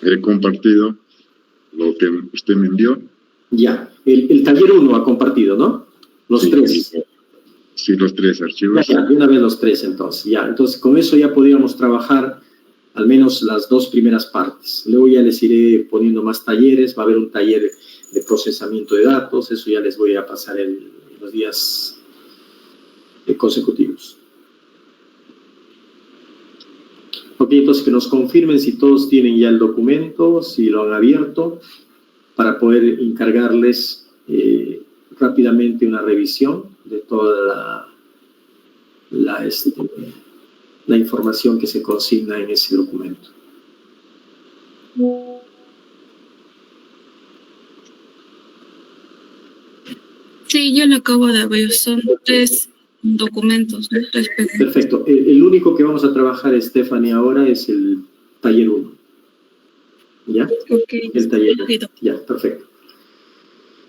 He compartido lo que usted me envió. Ya, el taller 1 ha compartido, ¿no? Los sí, 3. Sí, los 3 archivos. Ya, de una vez los 3 entonces. Ya, entonces con eso ya podríamos trabajar al menos las 2 primeras partes. Luego ya les iré poniendo más talleres. Va a haber un taller de procesamiento de datos. Eso ya les voy a pasar en los días consecutivos. Ok, entonces que nos confirmen si todos tienen ya el documento, si lo han abierto, para poder encargarles rápidamente una revisión de toda la información que se consigna en ese documento. Sí, yo lo acabo de ver, son 3 documentos, ¿no? Respecto. Perfecto. El único que vamos a trabajar, Stephanie, ahora es el taller 1. ¿Ya? Ok. El taller 1. Ya, perfecto.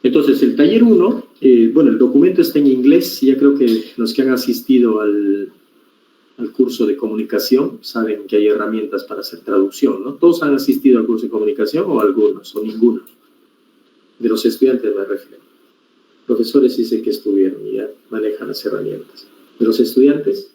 Entonces, el taller 1, bueno, el documento está en inglés. Ya creo que los que han asistido al curso de comunicación saben que hay herramientas para hacer traducción, ¿no? ¿Todos han asistido al curso de comunicación o algunos o ninguno? De los estudiantes me refiero. Profesores sí sé que estuvieron y ya manejan las herramientas. ¿De los estudiantes?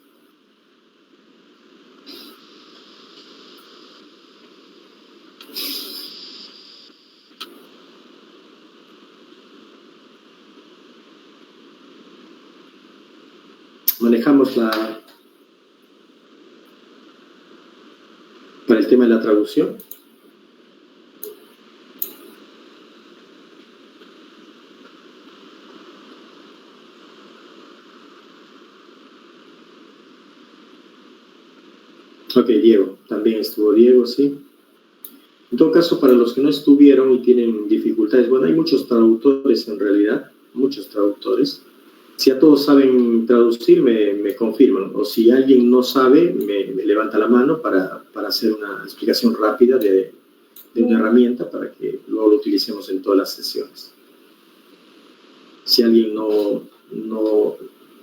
Manejamos para el tema de la traducción. Ok, Diego, también estuvo Diego, sí. En todo caso, para los que no estuvieron y tienen dificultades, bueno, hay muchos traductores en realidad, muchos traductores. Si a todos saben traducir, me confirman. O si alguien no sabe, me levanta la mano para hacer una explicación rápida de una herramienta para que luego lo utilicemos en todas las sesiones. Si alguien no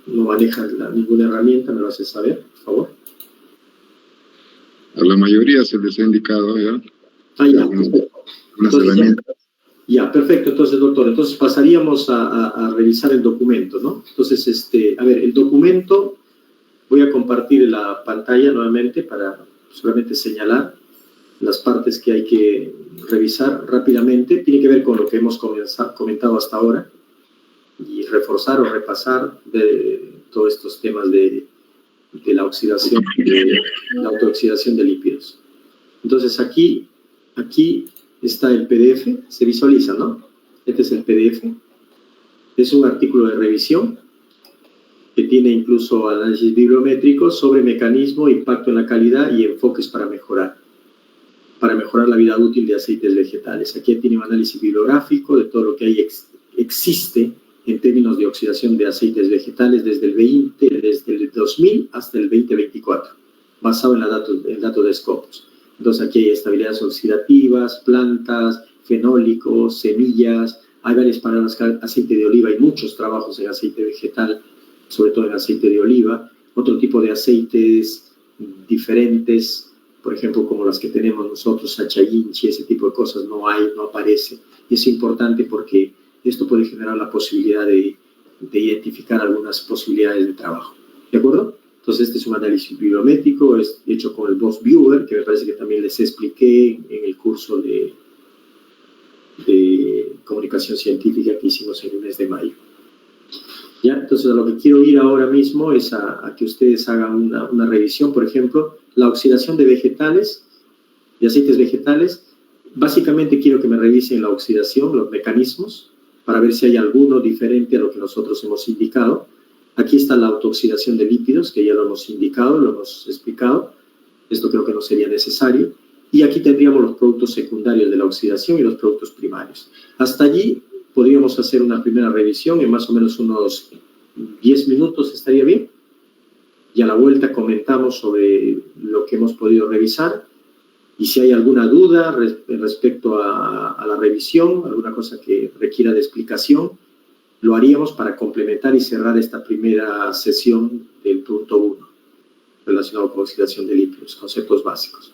maneja ninguna herramienta, me lo hace saber, por favor. A la mayoría se les ha indicado ya. Ya. Unas herramientas. Ya, perfecto. Entonces, doctor, entonces pasaríamos a revisar el documento, ¿no? Entonces, a ver, el documento, voy a compartir la pantalla nuevamente para solamente señalar las partes que hay que revisar rápidamente. Tiene que ver con lo que hemos comentado hasta ahora y reforzar o repasar de todos estos temas de la oxidación, de la autooxidación de lípidos. Entonces, aquí está el PDF, se visualiza, ¿no? Este es el PDF. Es un artículo de revisión que tiene incluso análisis bibliométrico sobre mecanismo, impacto en la calidad y enfoques para mejorar la vida útil de aceites vegetales. Aquí tiene un análisis bibliográfico de todo lo que existe en términos de oxidación de aceites vegetales desde el 2000 hasta el 2024, basado en el dato de Scopus. Entonces aquí hay estabilidades oxidativas, plantas, fenólicos, semillas, hay varias palabras, aceite de oliva, hay muchos trabajos en aceite vegetal, sobre todo en aceite de oliva, otro tipo de aceites diferentes, por ejemplo, como las que tenemos nosotros, Sachainchi, ese tipo de cosas no aparece. Y es importante porque esto puede generar la posibilidad de identificar algunas posibilidades de trabajo. ¿De acuerdo? Entonces, este es un análisis bibliométrico, es hecho con el Boss Viewer, que me parece que también les expliqué en el curso de comunicación científica que hicimos en el mes de mayo. ¿Ya? Entonces, a lo que quiero ir ahora mismo es a que ustedes hagan una revisión, por ejemplo, la oxidación de vegetales, de aceites vegetales. Básicamente quiero que me revisen la oxidación, los mecanismos, para ver si hay alguno diferente a lo que nosotros hemos indicado. Aquí está la autooxidación de lípidos, que ya lo hemos indicado, lo hemos explicado. Esto creo que no sería necesario. Y aquí tendríamos los productos secundarios de la oxidación y los productos primarios. Hasta allí podríamos hacer una primera revisión en más o menos unos 10 minutos, ¿estaría bien? Y a la vuelta comentamos sobre lo que hemos podido revisar. Y si hay alguna duda respecto a la revisión, alguna cosa que requiera de explicación, lo haríamos para complementar y cerrar esta primera sesión del punto 1, relacionado con oxidación de lípidos, conceptos básicos.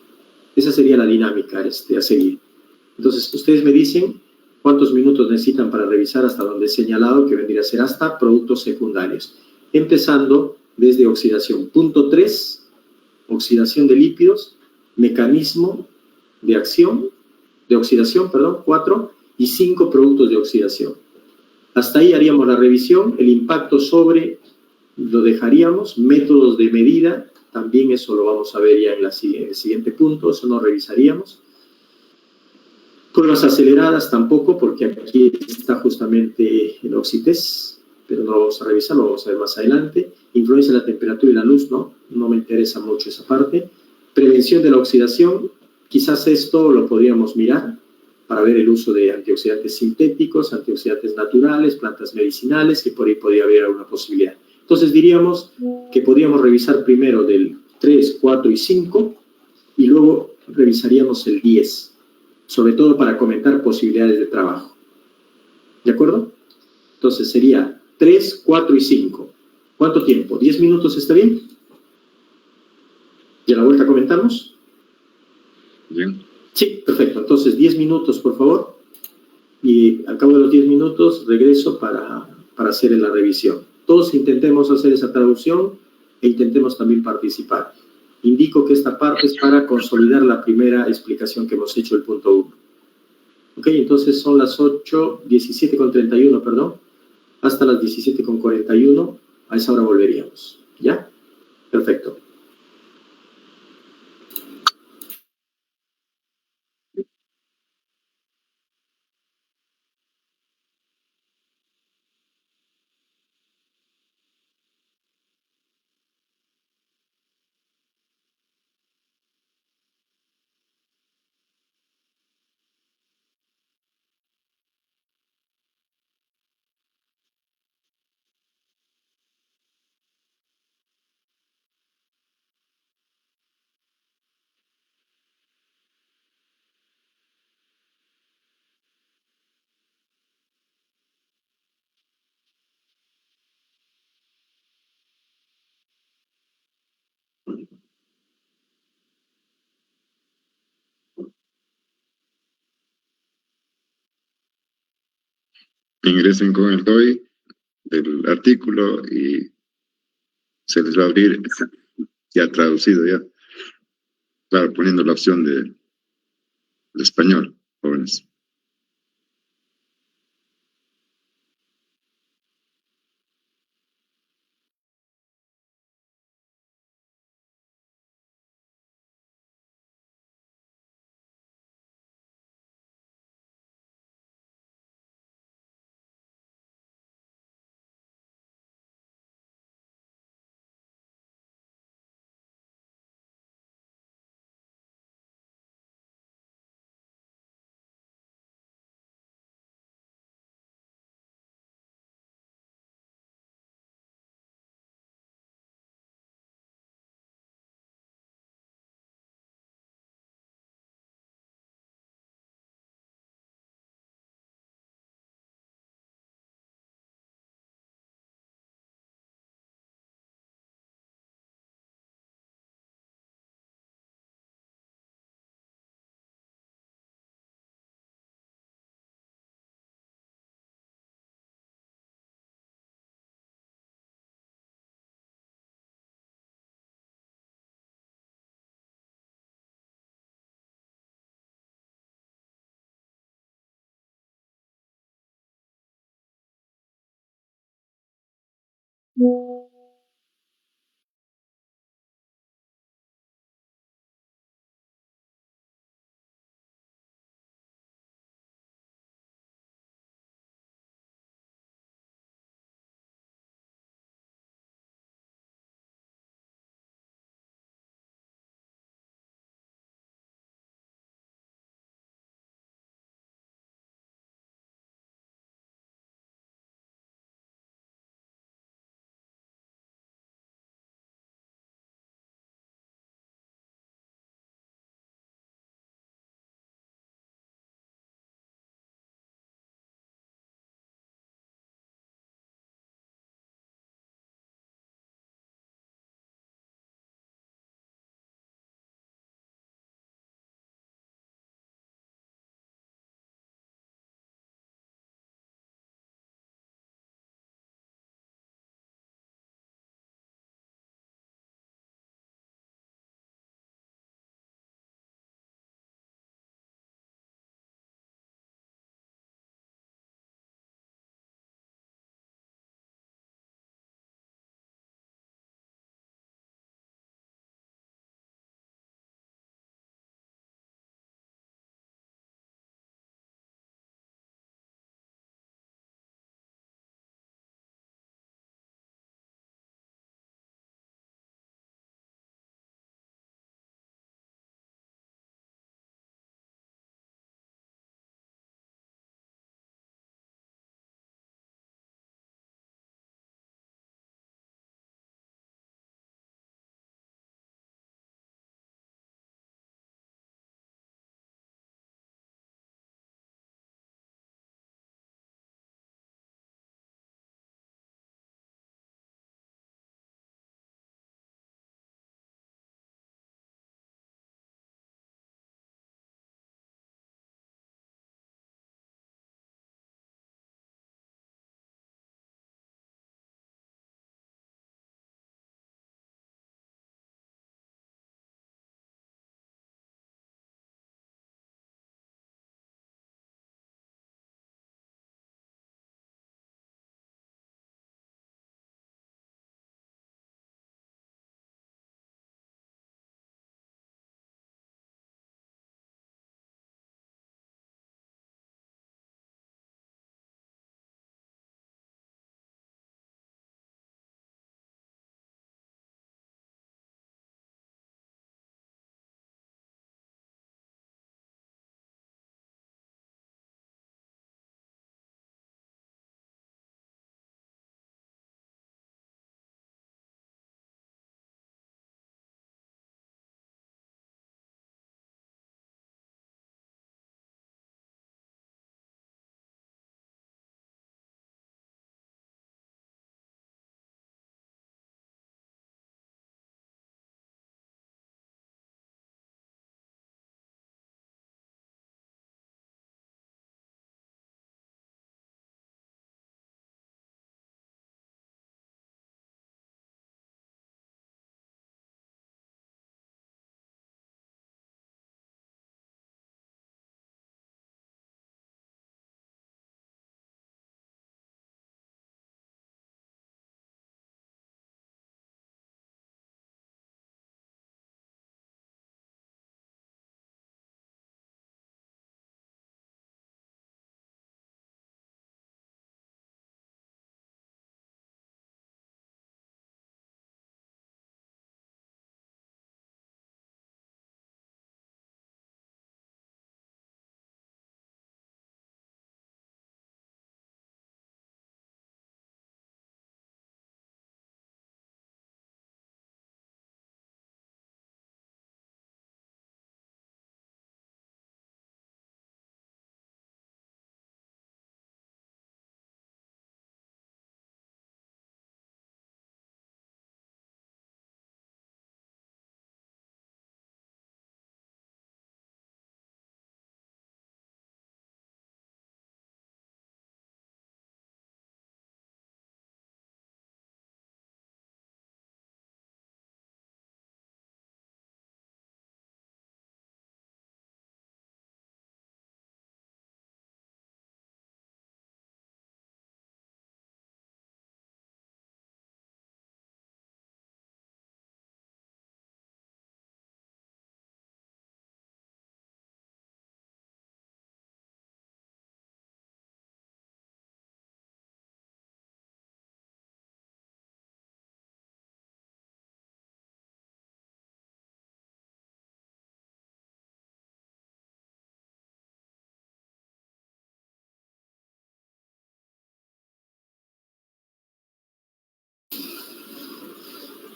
Esa sería la dinámica a seguir. Entonces, ustedes me dicen cuántos minutos necesitan para revisar hasta donde he señalado, que vendría a ser hasta productos secundarios. Empezando desde oxidación. Punto 3, oxidación de lípidos, mecanismo de oxidación, 4, y 5 productos de oxidación. Hasta ahí haríamos la revisión, el impacto lo dejaríamos, métodos de medida, también eso lo vamos a ver ya en el siguiente punto, eso no revisaríamos. Pruebas aceleradas tampoco, porque aquí está justamente el Oxitest, pero no lo vamos a revisar, lo vamos a ver más adelante. Influencia de la temperatura y la luz, no me interesa mucho esa parte. Prevención de la oxidación, quizás esto lo podríamos mirar para ver el uso de antioxidantes sintéticos, antioxidantes naturales, plantas medicinales, que por ahí podría haber alguna posibilidad. Entonces diríamos que podríamos revisar primero del 3, 4 y 5 y luego revisaríamos el 10, sobre todo para comentar posibilidades de trabajo. ¿De acuerdo? Entonces sería 3, 4 y 5. ¿Cuánto tiempo? ¿10 minutos está bien? ¿Y a la vuelta comentamos? Bien. Sí, perfecto. Entonces 10 minutos, por favor. Y al cabo de los 10 minutos regreso para hacer la revisión. Todos intentemos hacer esa traducción e intentemos también participar. Indico que esta parte es para consolidar la primera explicación que hemos hecho, el punto 1. Ok, entonces son las 17:31, perdón, hasta las 17:41, a esa hora volveríamos. ¿Ya? Perfecto. Ingresen con el DOI del artículo y se les va a abrir ya traducido ya. Claro, poniendo la opción de español, jóvenes.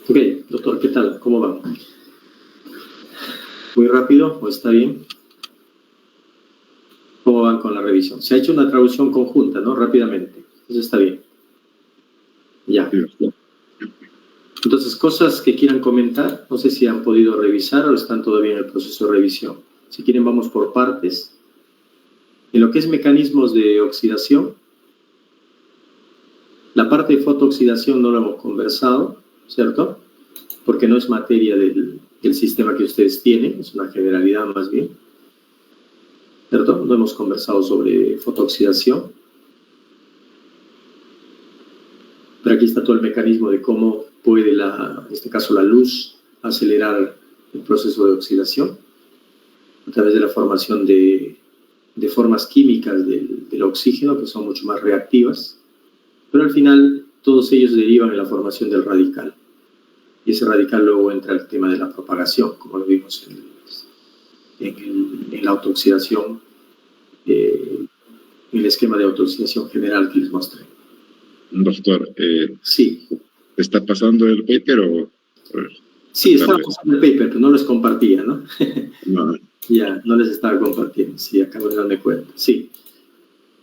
Ok, doctor, ¿qué tal? ¿Cómo va? ¿Muy rápido o está bien? ¿Cómo van con la revisión? Se ha hecho una traducción conjunta, ¿no? Rápidamente. Eso está bien. Ya. Entonces, cosas que quieran comentar. No sé si han podido revisar o están todavía en el proceso de revisión. Si quieren, vamos por partes. En lo que es mecanismos de oxidación, la parte de fotooxidación no lo hemos conversado, ¿cierto? Porque no es materia del sistema que ustedes tienen, es una generalidad más bien, ¿cierto? No hemos conversado sobre fotooxidación. Pero aquí está todo el mecanismo de cómo puede, en este caso, la luz acelerar el proceso de oxidación a través de la formación de formas químicas del oxígeno, que son mucho más reactivas, pero al final todos ellos derivan en la formación del radical. Y ese radical luego entra el tema de la propagación, como lo vimos en la autooxidación, en el esquema de autooxidación general que les mostré. Doctor, sí. ¿está pasando el paper o...? Sí, estaba pasando el paper, pero no les compartía, ¿no? No. Ya, no les estaba compartiendo, sí, acabo de darme cuenta, sí.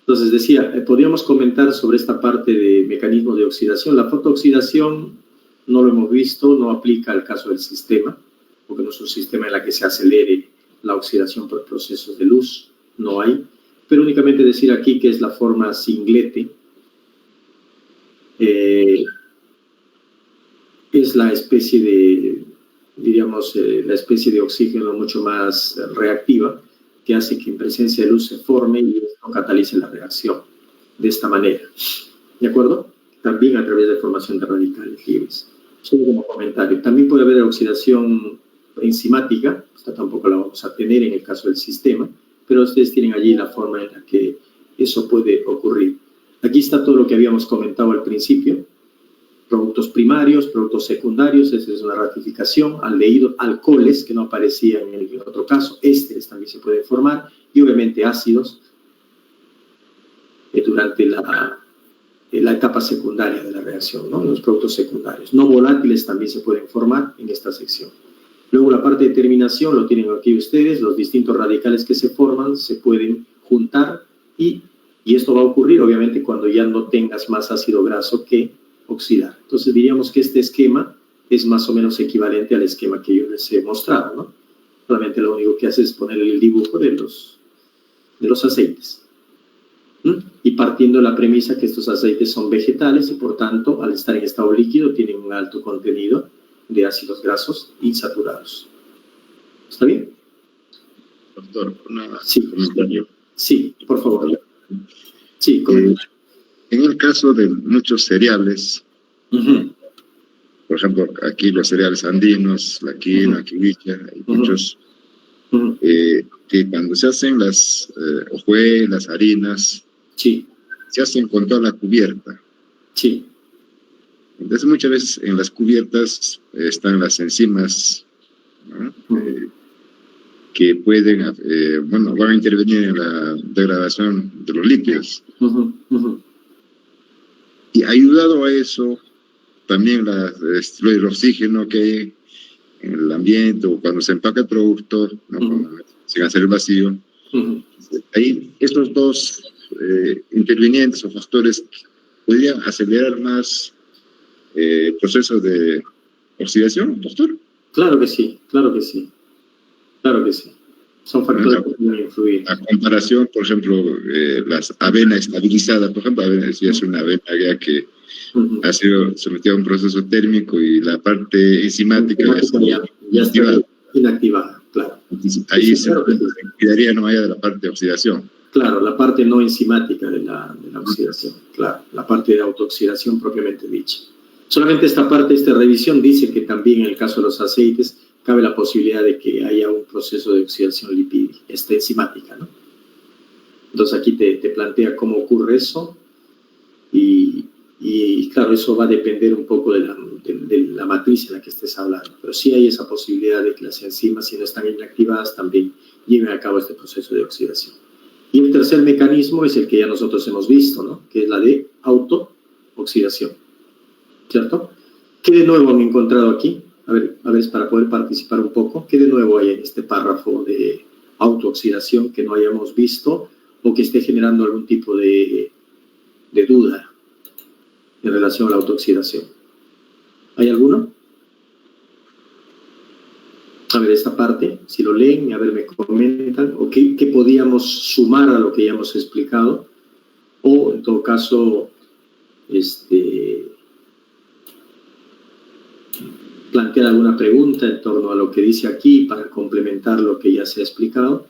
Entonces decía, podríamos comentar sobre esta parte de mecanismo de oxidación. La fotooxidación no lo hemos visto, no aplica al caso del sistema, porque no es un sistema en el que se acelere la oxidación por procesos de luz, no hay. Pero únicamente decir aquí que es la forma singlete, es la especie de, diríamos, la especie de oxígeno mucho más reactiva, que hace que en presencia de luz se forme y esto catalice la reacción de esta manera. ¿De acuerdo? También a través de formación de radicales libres. Solo como comentario. También puede haber oxidación enzimática, esta tampoco la vamos a tener en el caso del sistema, pero ustedes tienen allí la forma en la que eso puede ocurrir. Aquí está todo lo que habíamos comentado al principio. Productos primarios, productos secundarios, esa es una ratificación, aldehídos, alcoholes, que no aparecían en el otro caso, ésteres también se pueden formar, y obviamente ácidos durante la etapa secundaria de la reacción, ¿no? Los productos secundarios. No volátiles también se pueden formar en esta sección. Luego la parte de terminación, lo tienen aquí ustedes, los distintos radicales que se forman se pueden juntar y esto va a ocurrir obviamente cuando ya no tengas más ácido graso que oxidar. Entonces diríamos que este esquema es más o menos equivalente al esquema que yo les he mostrado, ¿no? Solamente lo único que hace es poner el dibujo de los aceites. Y partiendo de la premisa que estos aceites son vegetales y por tanto al estar en estado líquido tienen un alto contenido de ácidos grasos insaturados. ¿Está bien? Doctor, sí, comentario. Sí, por favor. Sí, en el caso de muchos cereales, por ejemplo, aquí los cereales andinos, la quinoa, quivicha, hay muchos que cuando se hacen las hojuelas, harinas, sí, se hacen con toda la cubierta. Sí. Entonces muchas veces en las cubiertas están las enzimas, ¿no? Que pueden, van a intervenir en la degradación de los lípidos. Y ayudado a eso, también el oxígeno que hay en el ambiente o cuando se empaca el producto, ¿no? Sin hacer el vacío. Ahí estos dos intervinientes o factores podrían acelerar más el proceso de oxidación, doctor. Claro que sí, claro que sí. Claro que sí. Son factores que pueden influir. A comparación, por ejemplo, las avena estabilizada, por ejemplo, es una avena ya que ha sido sometida a un proceso térmico y la parte enzimática ya está inactivada, claro. Ahí se cuidaría no haya de la parte de oxidación. Claro, la parte no enzimática de la oxidación, claro, la parte de autooxidación propiamente dicha. Solamente esta parte, esta revisión dice que también en el caso de los aceites cabe la posibilidad de que haya un proceso de oxidación lipídica, enzimática, ¿no? Entonces aquí te plantea cómo ocurre eso y claro, eso va a depender un poco de la matriz en la que estés hablando, pero sí hay esa posibilidad de que las enzimas, si no están inactivadas, también lleven a cabo este proceso de oxidación. Y el tercer mecanismo es el que ya nosotros hemos visto, ¿no? Que es la de autooxidación, ¿cierto? ¿Qué de nuevo han encontrado aquí? A ver, es para poder participar un poco. ¿Qué de nuevo hay en este párrafo de autooxidación que no hayamos visto o que esté generando algún tipo de duda en relación a la autooxidación? ¿Hay alguno? A ver, esta parte, si lo leen, a ver, me comentan, o qué podíamos sumar a lo que ya hemos explicado, o en todo caso, plantear alguna pregunta en torno a lo que dice aquí para complementar lo que ya se ha explicado.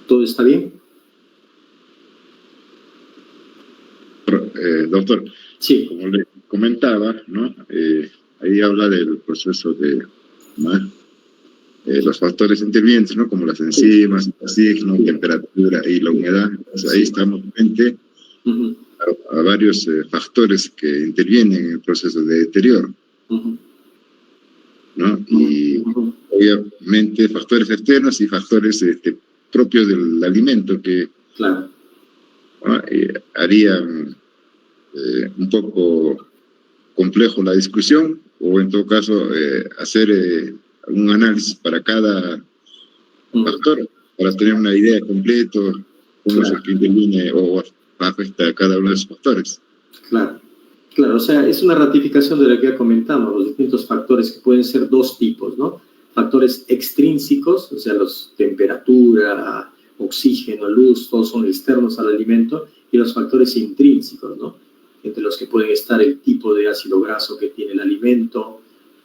¿Todo está bien? Doctor, sí. Como le comentaba, ¿no? Ahí habla del proceso de los factores intervinientes, ¿no? Como las enzimas, el oxígeno, temperatura y la humedad. Entonces, ahí estamos frente a varios factores que intervienen en el proceso de deterioro, ¿no? Y obviamente factores externos y factores propios del alimento que claro. ¿no? Harían un poco complejo la discusión, o en todo caso hacer un análisis para cada factor, para tener una idea completa cómo es el que interviene o afecta a cada uno de esos factores. Claro, o sea, es una ratificación de lo que ya comentamos, los distintos factores que pueden ser dos tipos, ¿no? Factores extrínsecos, o sea, temperatura, oxígeno, luz, todos son externos al alimento, y los factores intrínsecos, ¿no? Entre los que pueden estar el tipo de ácido graso que tiene el alimento,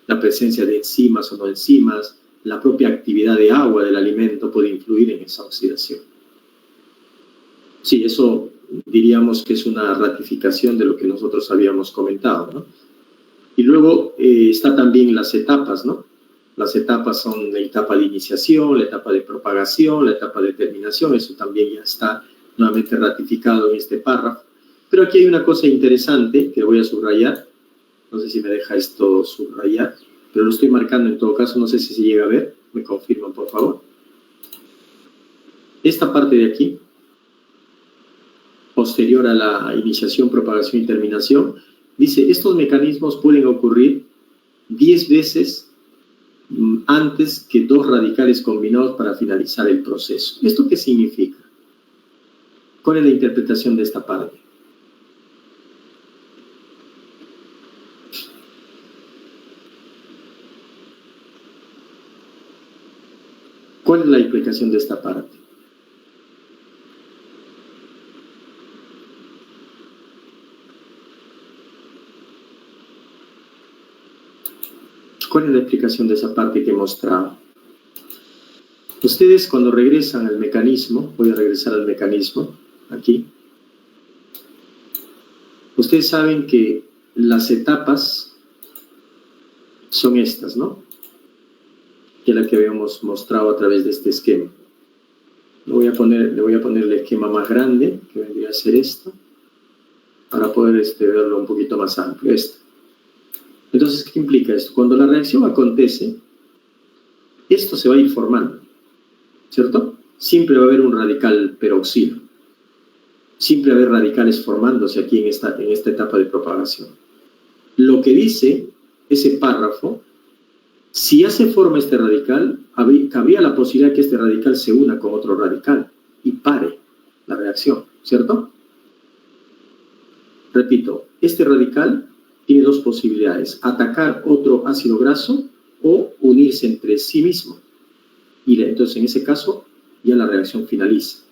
la presencia de enzimas o no enzimas, la propia actividad de agua del alimento puede influir en esa oxidación. Sí, eso diríamos que es una ratificación de lo que nosotros habíamos comentado, ¿no? Y luego está también las etapas, ¿no? Las etapas son la etapa de iniciación, la etapa de propagación, la etapa de terminación, eso también ya está nuevamente ratificado en este párrafo. Pero aquí hay una cosa interesante que voy a subrayar, no sé si me deja esto subrayar, pero lo estoy marcando en todo caso, no sé si se llega a ver, me confirman por favor. Esta parte de aquí, posterior a la iniciación, propagación y terminación, dice, estos mecanismos pueden ocurrir 10 veces antes que dos radicales combinados para finalizar el proceso. ¿Esto qué significa? ¿Cuál es la interpretación de esta parte? ¿Cuál es la implicación de esta parte? ¿Cuál es la explicación de esa parte que he mostrado? Ustedes cuando regresan al mecanismo, voy a regresar al mecanismo, aquí. Ustedes saben que las etapas son estas, ¿no? Que es la que habíamos mostrado a través de este esquema. Le voy a poner el esquema más grande, que vendría a ser esto, para poder verlo un poquito más amplio, esto. Entonces, ¿qué implica esto? Cuando la reacción acontece, esto se va a ir formando, ¿cierto? Siempre va a haber un radical peroxilo. Siempre va a haber radicales formándose aquí en esta etapa de propagación. Lo que dice ese párrafo, si ya se forma este radical, cabría la posibilidad que este radical se una con otro radical y pare la reacción, ¿cierto? Repito, este radical tiene dos posibilidades, atacar otro ácido graso o unirse entre sí mismo. Y entonces, en ese caso, ya la reacción finaliza.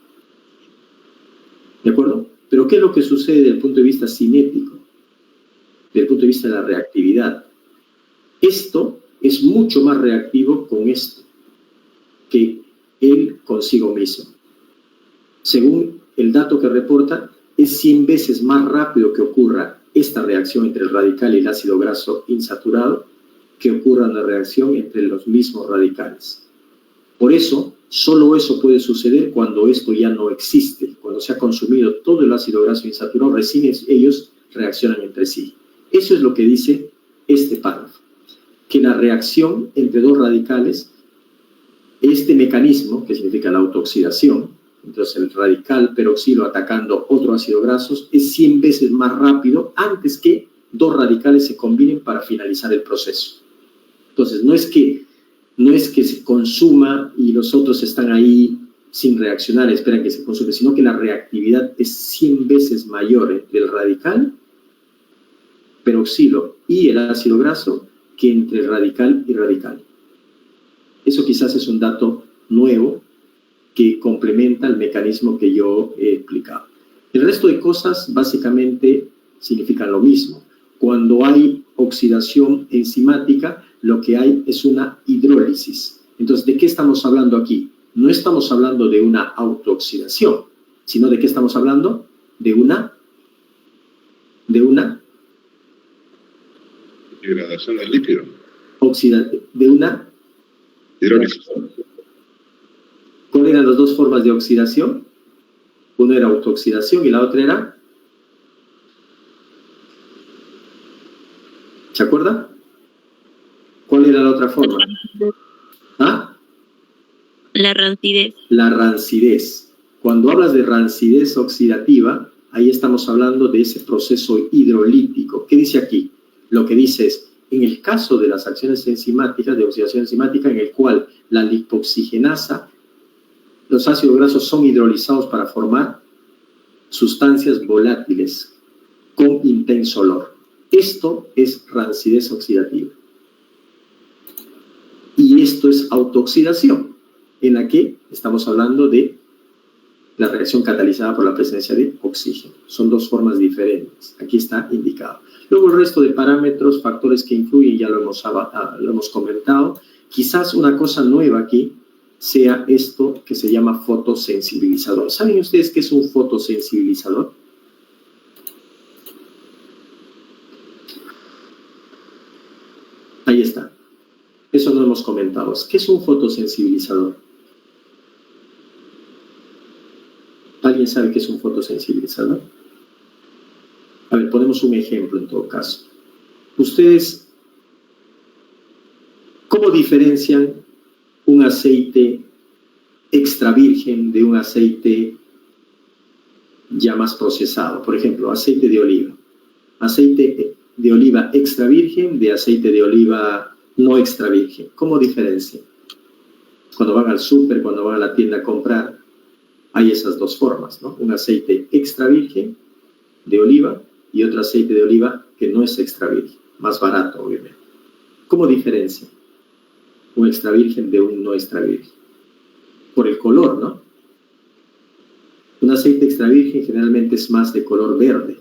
¿De acuerdo? Pero ¿qué es lo que sucede desde el punto de vista cinético? Desde el punto de vista de la reactividad. Esto es mucho más reactivo con esto que él consigo mismo. Según el dato que reporta, es 100 veces más rápido que ocurra esta reacción entre el radical y el ácido graso insaturado que ocurra una reacción entre los mismos radicales. Por eso, solo eso puede suceder cuando esto ya no existe, cuando se ha consumido todo el ácido graso insaturado, recién ellos reaccionan entre sí. Eso es lo que dice este párrafo, que la reacción entre dos radicales, este mecanismo, que significa la autooxidación, entonces el radical peroxilo atacando otro ácido graso es 100 veces más rápido antes que dos radicales se combinen para finalizar el proceso. Entonces, no es que se consuma y los otros están ahí sin reaccionar, esperan que se consume, sino que la reactividad es 100 veces mayor entre el radical peroxilo y el ácido graso que entre radical y radical. Eso quizás es un dato nuevo que complementa el mecanismo que yo he explicado. El resto de cosas básicamente significan lo mismo. Cuando hay oxidación enzimática, lo que hay es una hidrólisis. Entonces, ¿de qué estamos hablando aquí? No estamos hablando de una autooxidación, sino ¿de qué estamos hablando? De una Degradación del lípido. De una Hidrólisis. ¿Cuáles eran las dos formas de oxidación? Uno era autooxidación y la otra era... ¿Se acuerda? ¿Cuál era la otra forma? ¿Ah? La rancidez. La rancidez. Cuando hablas de rancidez oxidativa, ahí estamos hablando de ese proceso hidrolítico. ¿Qué dice aquí? Lo que dice es, en el caso de las acciones enzimáticas, de oxidación enzimática, en el cual la lipoxigenasa, los ácidos grasos son hidrolizados para formar sustancias volátiles con intenso olor. Esto es rancidez oxidativa. Y esto es autooxidación, en la que estamos hablando de la reacción catalizada por la presencia de oxígeno. Son dos formas diferentes. Aquí está indicado. Luego el resto de parámetros, factores que influyen, ya lo hemos comentado. Quizás una cosa nueva aquí sea esto que se llama fotosensibilizador. ¿Saben ustedes qué es un fotosensibilizador? Ahí está. Eso no hemos comentado. ¿Qué es un fotosensibilizador? ¿Alguien sabe qué es un fotosensibilizador? A ver, ponemos un ejemplo en todo caso. Ustedes, ¿cómo diferencian un aceite extra virgen de un aceite ya más procesado? Por ejemplo, aceite de oliva. Aceite de oliva extra virgen de aceite de oliva no extra virgen. ¿Cómo diferencian? Cuando van al súper, cuando van a la tienda a comprar, hay esas dos formas, ¿no? Un aceite extra virgen de oliva y otro aceite de oliva que no es extra virgen, más barato, obviamente. ¿Cómo diferencia un extra virgen de un no extra virgen? Por el color, ¿no? Un aceite extra virgen generalmente es más de color verde,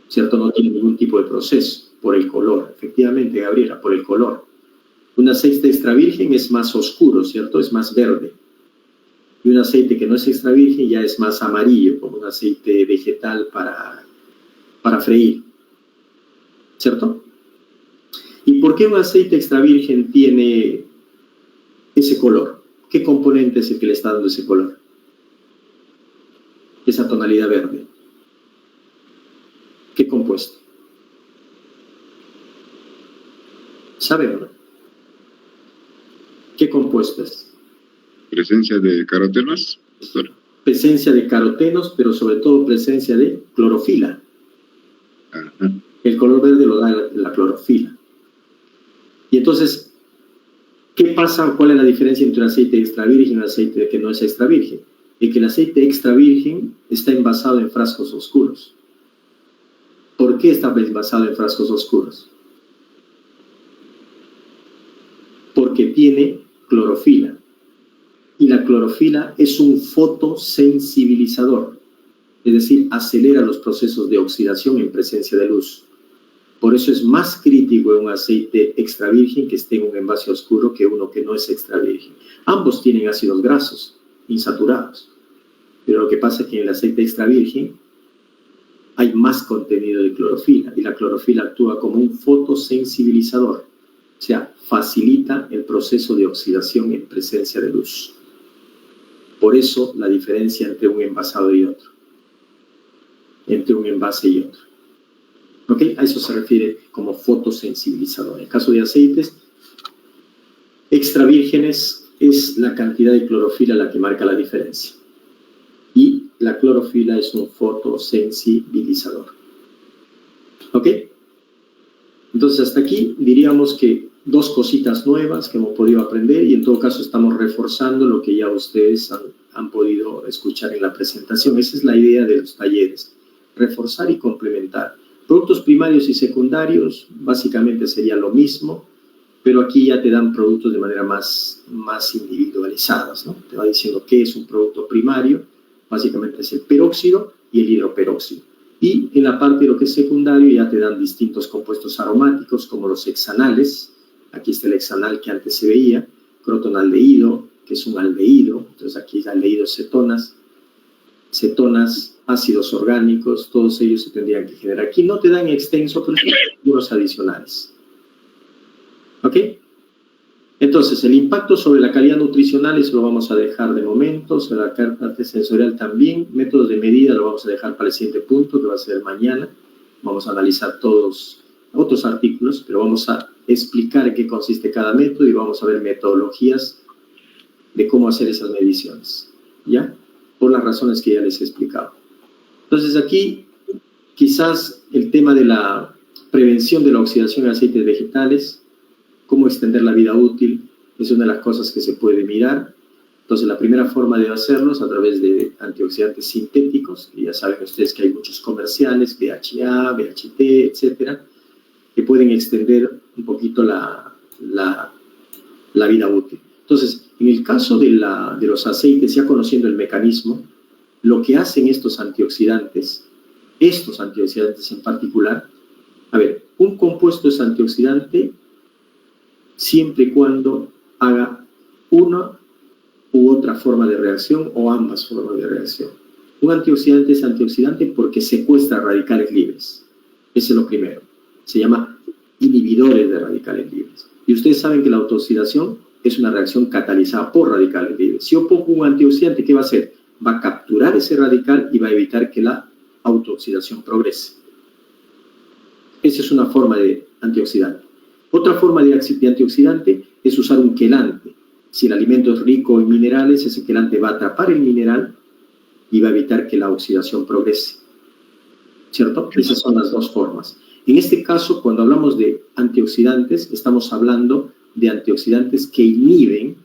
¿cierto? No tiene ningún tipo de proceso, por el color. Efectivamente, Gabriela, por el color. Un aceite extra virgen es más oscuro, ¿cierto? Es más verde. Y un aceite que no es extra virgen ya es más amarillo, como un aceite vegetal para freír, ¿cierto? ¿Y por qué un aceite extra virgen tiene ese color? ¿Qué componente es el que le está dando ese color? Esa tonalidad verde. ¿Qué compuesto? ¿Sabe o no? ¿Qué compuesto es? Presencia de carotenos, doctor. Presencia de carotenos, pero sobre todo presencia de clorofila. Ajá. El color verde lo da la clorofila. Y entonces, ¿qué pasa? ¿Cuál es la diferencia entre un aceite extra virgen y un aceite que no es extra virgen? Es que el aceite extra virgen está envasado en frascos oscuros. ¿Por qué está envasado en frascos oscuros? Porque tiene clorofila. Y la clorofila es un fotosensibilizador, es decir, acelera los procesos de oxidación en presencia de luz. Por eso es más crítico en un aceite extra virgen que esté en un envase oscuro que uno que no es extra virgen. Ambos tienen ácidos grasos insaturados, pero lo que pasa es que en el aceite extra virgen hay más contenido de clorofila y la clorofila actúa como un fotosensibilizador, o sea, facilita el proceso de oxidación en presencia de luz. Por eso la diferencia entre un envasado y otro, entre un envase y otro. ¿Ok? A eso se refiere como fotosensibilizador. En el caso de aceites extra vírgenes, es la cantidad de clorofila la que marca la diferencia. Y la clorofila es un fotosensibilizador. ¿Ok? Entonces, hasta aquí diríamos que 2 cositas nuevas que hemos podido aprender y en todo caso estamos reforzando lo que ya ustedes han podido escuchar en la presentación. Esa es la idea de los talleres, reforzar y complementar. Productos primarios y secundarios básicamente sería lo mismo, pero aquí ya te dan productos de manera más individualizadas, ¿no? Te va diciendo qué es un producto primario, básicamente es el peróxido y el hidroperóxido. Y en la parte de lo que es secundario ya te dan distintos compuestos aromáticos como los hexanales. Aquí está el hexanal que antes se veía, crotonaldehído, que es un aldehído. Entonces aquí hay aldehídos cetonas, ácidos orgánicos, todos ellos se tendrían que generar. Aquí no te dan extenso, pero son algunos adicionales. ¿Ok? Entonces, el impacto sobre la calidad nutricional, eso lo vamos a dejar de momento, sobre la parte sensorial también. Métodos de medida lo vamos a dejar para el siguiente punto, que va a ser mañana. Vamos a analizar todos otros artículos, pero vamos a explicar en qué consiste cada método y vamos a ver metodologías de cómo hacer esas mediciones, ¿ya? Por las razones que ya les he explicado. Entonces, aquí, quizás el tema de la prevención de la oxidación de aceites vegetales, cómo extender la vida útil, es una de las cosas que se puede mirar. Entonces, la primera forma de hacerlo es a través de antioxidantes sintéticos, y ya saben ustedes que hay muchos comerciales, BHA, BHT, etcétera, que pueden extender un poquito la vida útil. Entonces, en el caso de los aceites, ya conociendo el mecanismo, lo que hacen estos antioxidantes en particular, a ver, un compuesto es antioxidante siempre y cuando haga una u otra forma de reacción o ambas formas de reacción. Un antioxidante es antioxidante porque secuestra radicales libres. Ese es lo primero. Se llama inhibidores de radicales libres. Y ustedes saben que la autooxidación es una reacción catalizada por radicales libres. Si yo pongo un antioxidante, ¿qué va a hacer? Va a capturar ese radical y va a evitar que la autooxidación progrese. Esa es una forma de antioxidante. Otra forma de antioxidante es usar un quelante. Si el alimento es rico en minerales, ese quelante va a atrapar el mineral y va a evitar que la oxidación progrese. ¿Cierto? Esas son las 2 formas. En este caso, cuando hablamos de antioxidantes, estamos hablando de antioxidantes que inhiben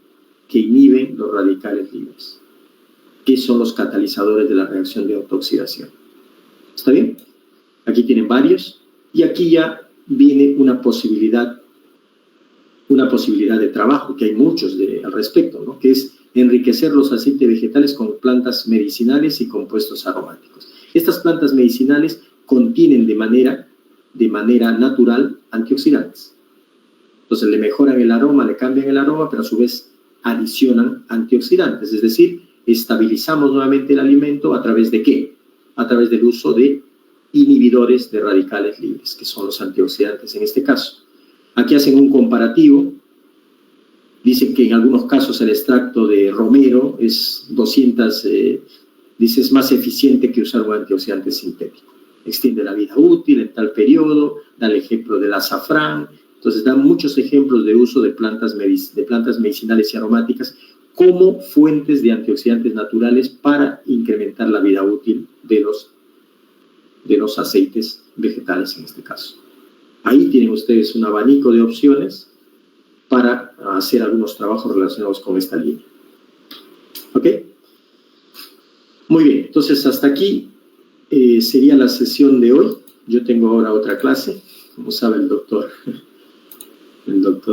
los radicales libres, que son los catalizadores de la reacción de autooxidación. ¿Está bien? Aquí tienen varios, y aquí ya viene una posibilidad de trabajo, que hay muchos al respecto, ¿no? Que es enriquecer los aceites vegetales con plantas medicinales y compuestos aromáticos. Estas plantas medicinales contienen de manera natural antioxidantes. Entonces le mejoran el aroma, le cambian el aroma, pero a su vez adicionan antioxidantes, es decir, estabilizamos nuevamente el alimento ¿a través de qué? A través del uso de inhibidores de radicales libres, que son los antioxidantes en este caso. Aquí hacen un comparativo, dicen que en algunos casos el extracto de romero es es más eficiente que usar un antioxidante sintético. Extiende la vida útil en tal periodo, da el ejemplo del azafrán. Entonces dan muchos ejemplos de uso de plantas medicinales y aromáticas como fuentes de antioxidantes naturales para incrementar la vida útil de los aceites vegetales en este caso. Ahí tienen ustedes un abanico de opciones para hacer algunos trabajos relacionados con esta línea. ¿Ok? Muy bien, entonces hasta aquí sería la sesión de hoy. Yo tengo ahora otra clase, como sabe el doctor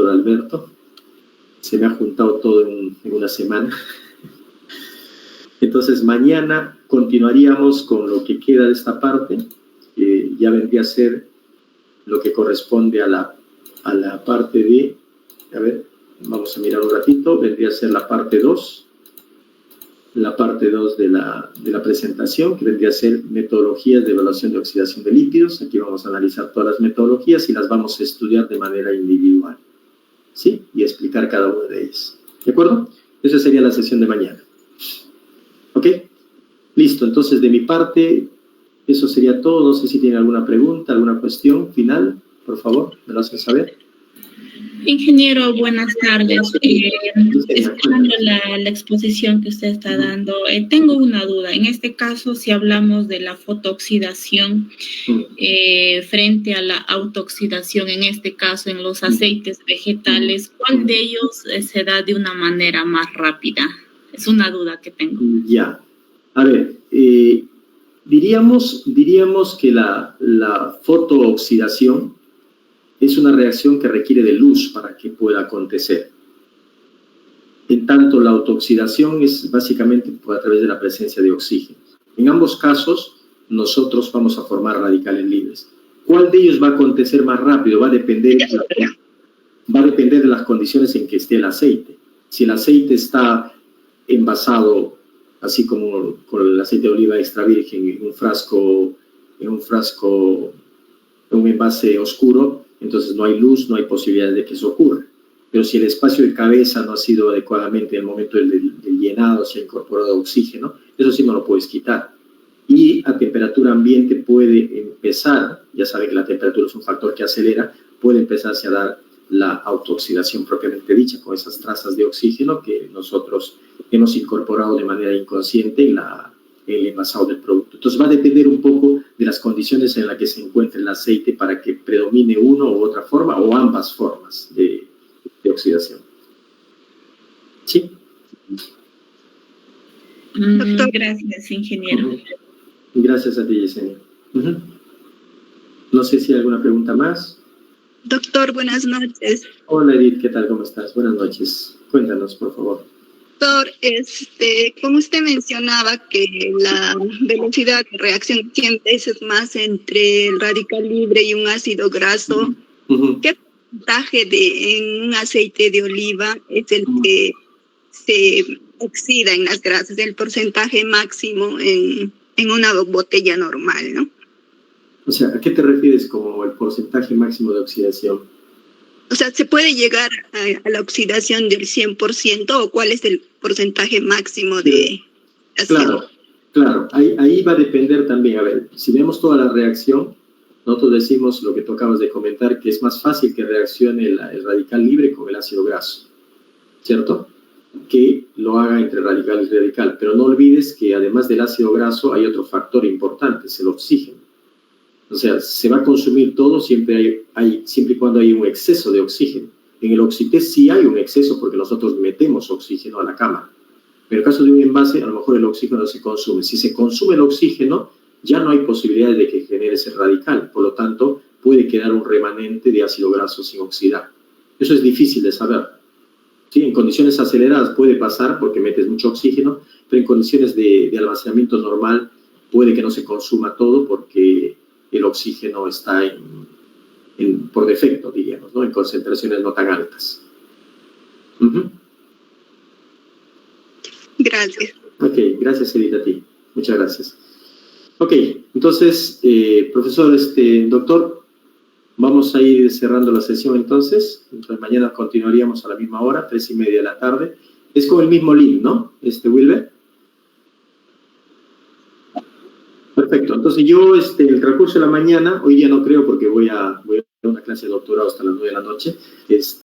Alberto. Se me ha juntado todo en una semana. Entonces mañana continuaríamos con lo que queda de esta parte, que ya vendría a ser lo que corresponde a la parte de, a ver, vamos a mirar un ratito, vendría a ser la parte 2 de la presentación, que vendría a ser metodologías de evaluación de oxidación de lípidos. Aquí vamos a analizar todas las metodologías y las vamos a estudiar de manera individual, ¿sí? Y explicar cada una de ellas, ¿de acuerdo? Esa sería la sesión de mañana. ¿Ok? Listo, entonces de mi parte, eso sería todo. No sé si tienen alguna pregunta, alguna cuestión final, por favor, me lo hacen saber. Ingeniero, buenas tardes. Escuchando la exposición que usted está dando, tengo una duda. En este caso, si hablamos de la fotooxidación frente a la autooxidación, en este caso en los aceites vegetales, ¿cuál de ellos se da de una manera más rápida? Es una duda que tengo. Ya. A ver, diríamos que la fotooxidación es una reacción que requiere de luz para que pueda acontecer. En tanto, la autooxidación es básicamente a través de la presencia de oxígeno. En ambos casos, nosotros vamos a formar radicales libres. ¿Cuál de ellos va a acontecer más rápido? Va a depender de las condiciones en que esté el aceite. Si el aceite está envasado, así como con el aceite de oliva extra virgen, en un envase oscuro, entonces no hay luz, no hay posibilidad de que eso ocurra. Pero si el espacio de cabeza no ha sido adecuadamente en el momento del llenado, se ha incorporado oxígeno, eso sí no lo puedes quitar. Y a temperatura ambiente puede empezar, ya saben que la temperatura es un factor que acelera, puede empezarse a dar la autooxidación propiamente dicha, con esas trazas de oxígeno que nosotros hemos incorporado de manera inconsciente en el envasado del producto. Entonces va a depender un poco de las condiciones en las que se encuentra el aceite para que predomine una u otra forma o ambas formas de oxidación. ¿Sí? Gracias, ingeniero. Gracias a ti, Yesenia. No sé si hay alguna pregunta más. Doctor, buenas noches. Hola, Edith, ¿qué tal? ¿Cómo estás? Buenas noches. Cuéntanos, por favor. Doctor, como usted mencionaba que la velocidad de reacción siempre es más entre el radical libre y un ácido graso, ¿qué porcentaje en un aceite de oliva es el que se oxida en las grasas? El porcentaje máximo en una botella normal, ¿no? O sea, ¿a qué te refieres como el porcentaje máximo de oxidación? O sea, ¿se puede llegar a la oxidación del 100% o cuál es el porcentaje máximo de ácido? Claro. Ahí va a depender también. A ver, si vemos toda la reacción, nosotros decimos lo que tú acabas de comentar, que es más fácil que reaccione el radical libre con el ácido graso, ¿cierto? Que lo haga entre radical y radical. Pero no olvides que además del ácido graso hay otro factor importante, es el oxígeno. O sea, se va a consumir todo siempre y cuando hay un exceso de oxígeno. En el oxitez sí hay un exceso porque nosotros metemos oxígeno a la cámara. Pero en el caso de un envase, a lo mejor el oxígeno no se consume. Si se consume el oxígeno, ya no hay posibilidad de que genere ese radical. Por lo tanto, puede quedar un remanente de ácido graso sin oxidar. Eso es difícil de saber. ¿Sí? En condiciones aceleradas puede pasar porque metes mucho oxígeno, pero en condiciones de almacenamiento normal puede que no se consuma todo porque el oxígeno está por defecto, diríamos, ¿no? En concentraciones no tan altas. Gracias. Ok, gracias, Edith, a ti. Muchas gracias. Ok, entonces, profesor, doctor, vamos a ir cerrando la sesión entonces. Entonces, mañana continuaríamos a la misma hora, 3:30 de la tarde. Es con el mismo link, ¿no? Wilber. Perfecto, entonces yo el transcurso de la mañana, hoy día no creo porque voy a una clase de doctorado hasta las 9 de la noche,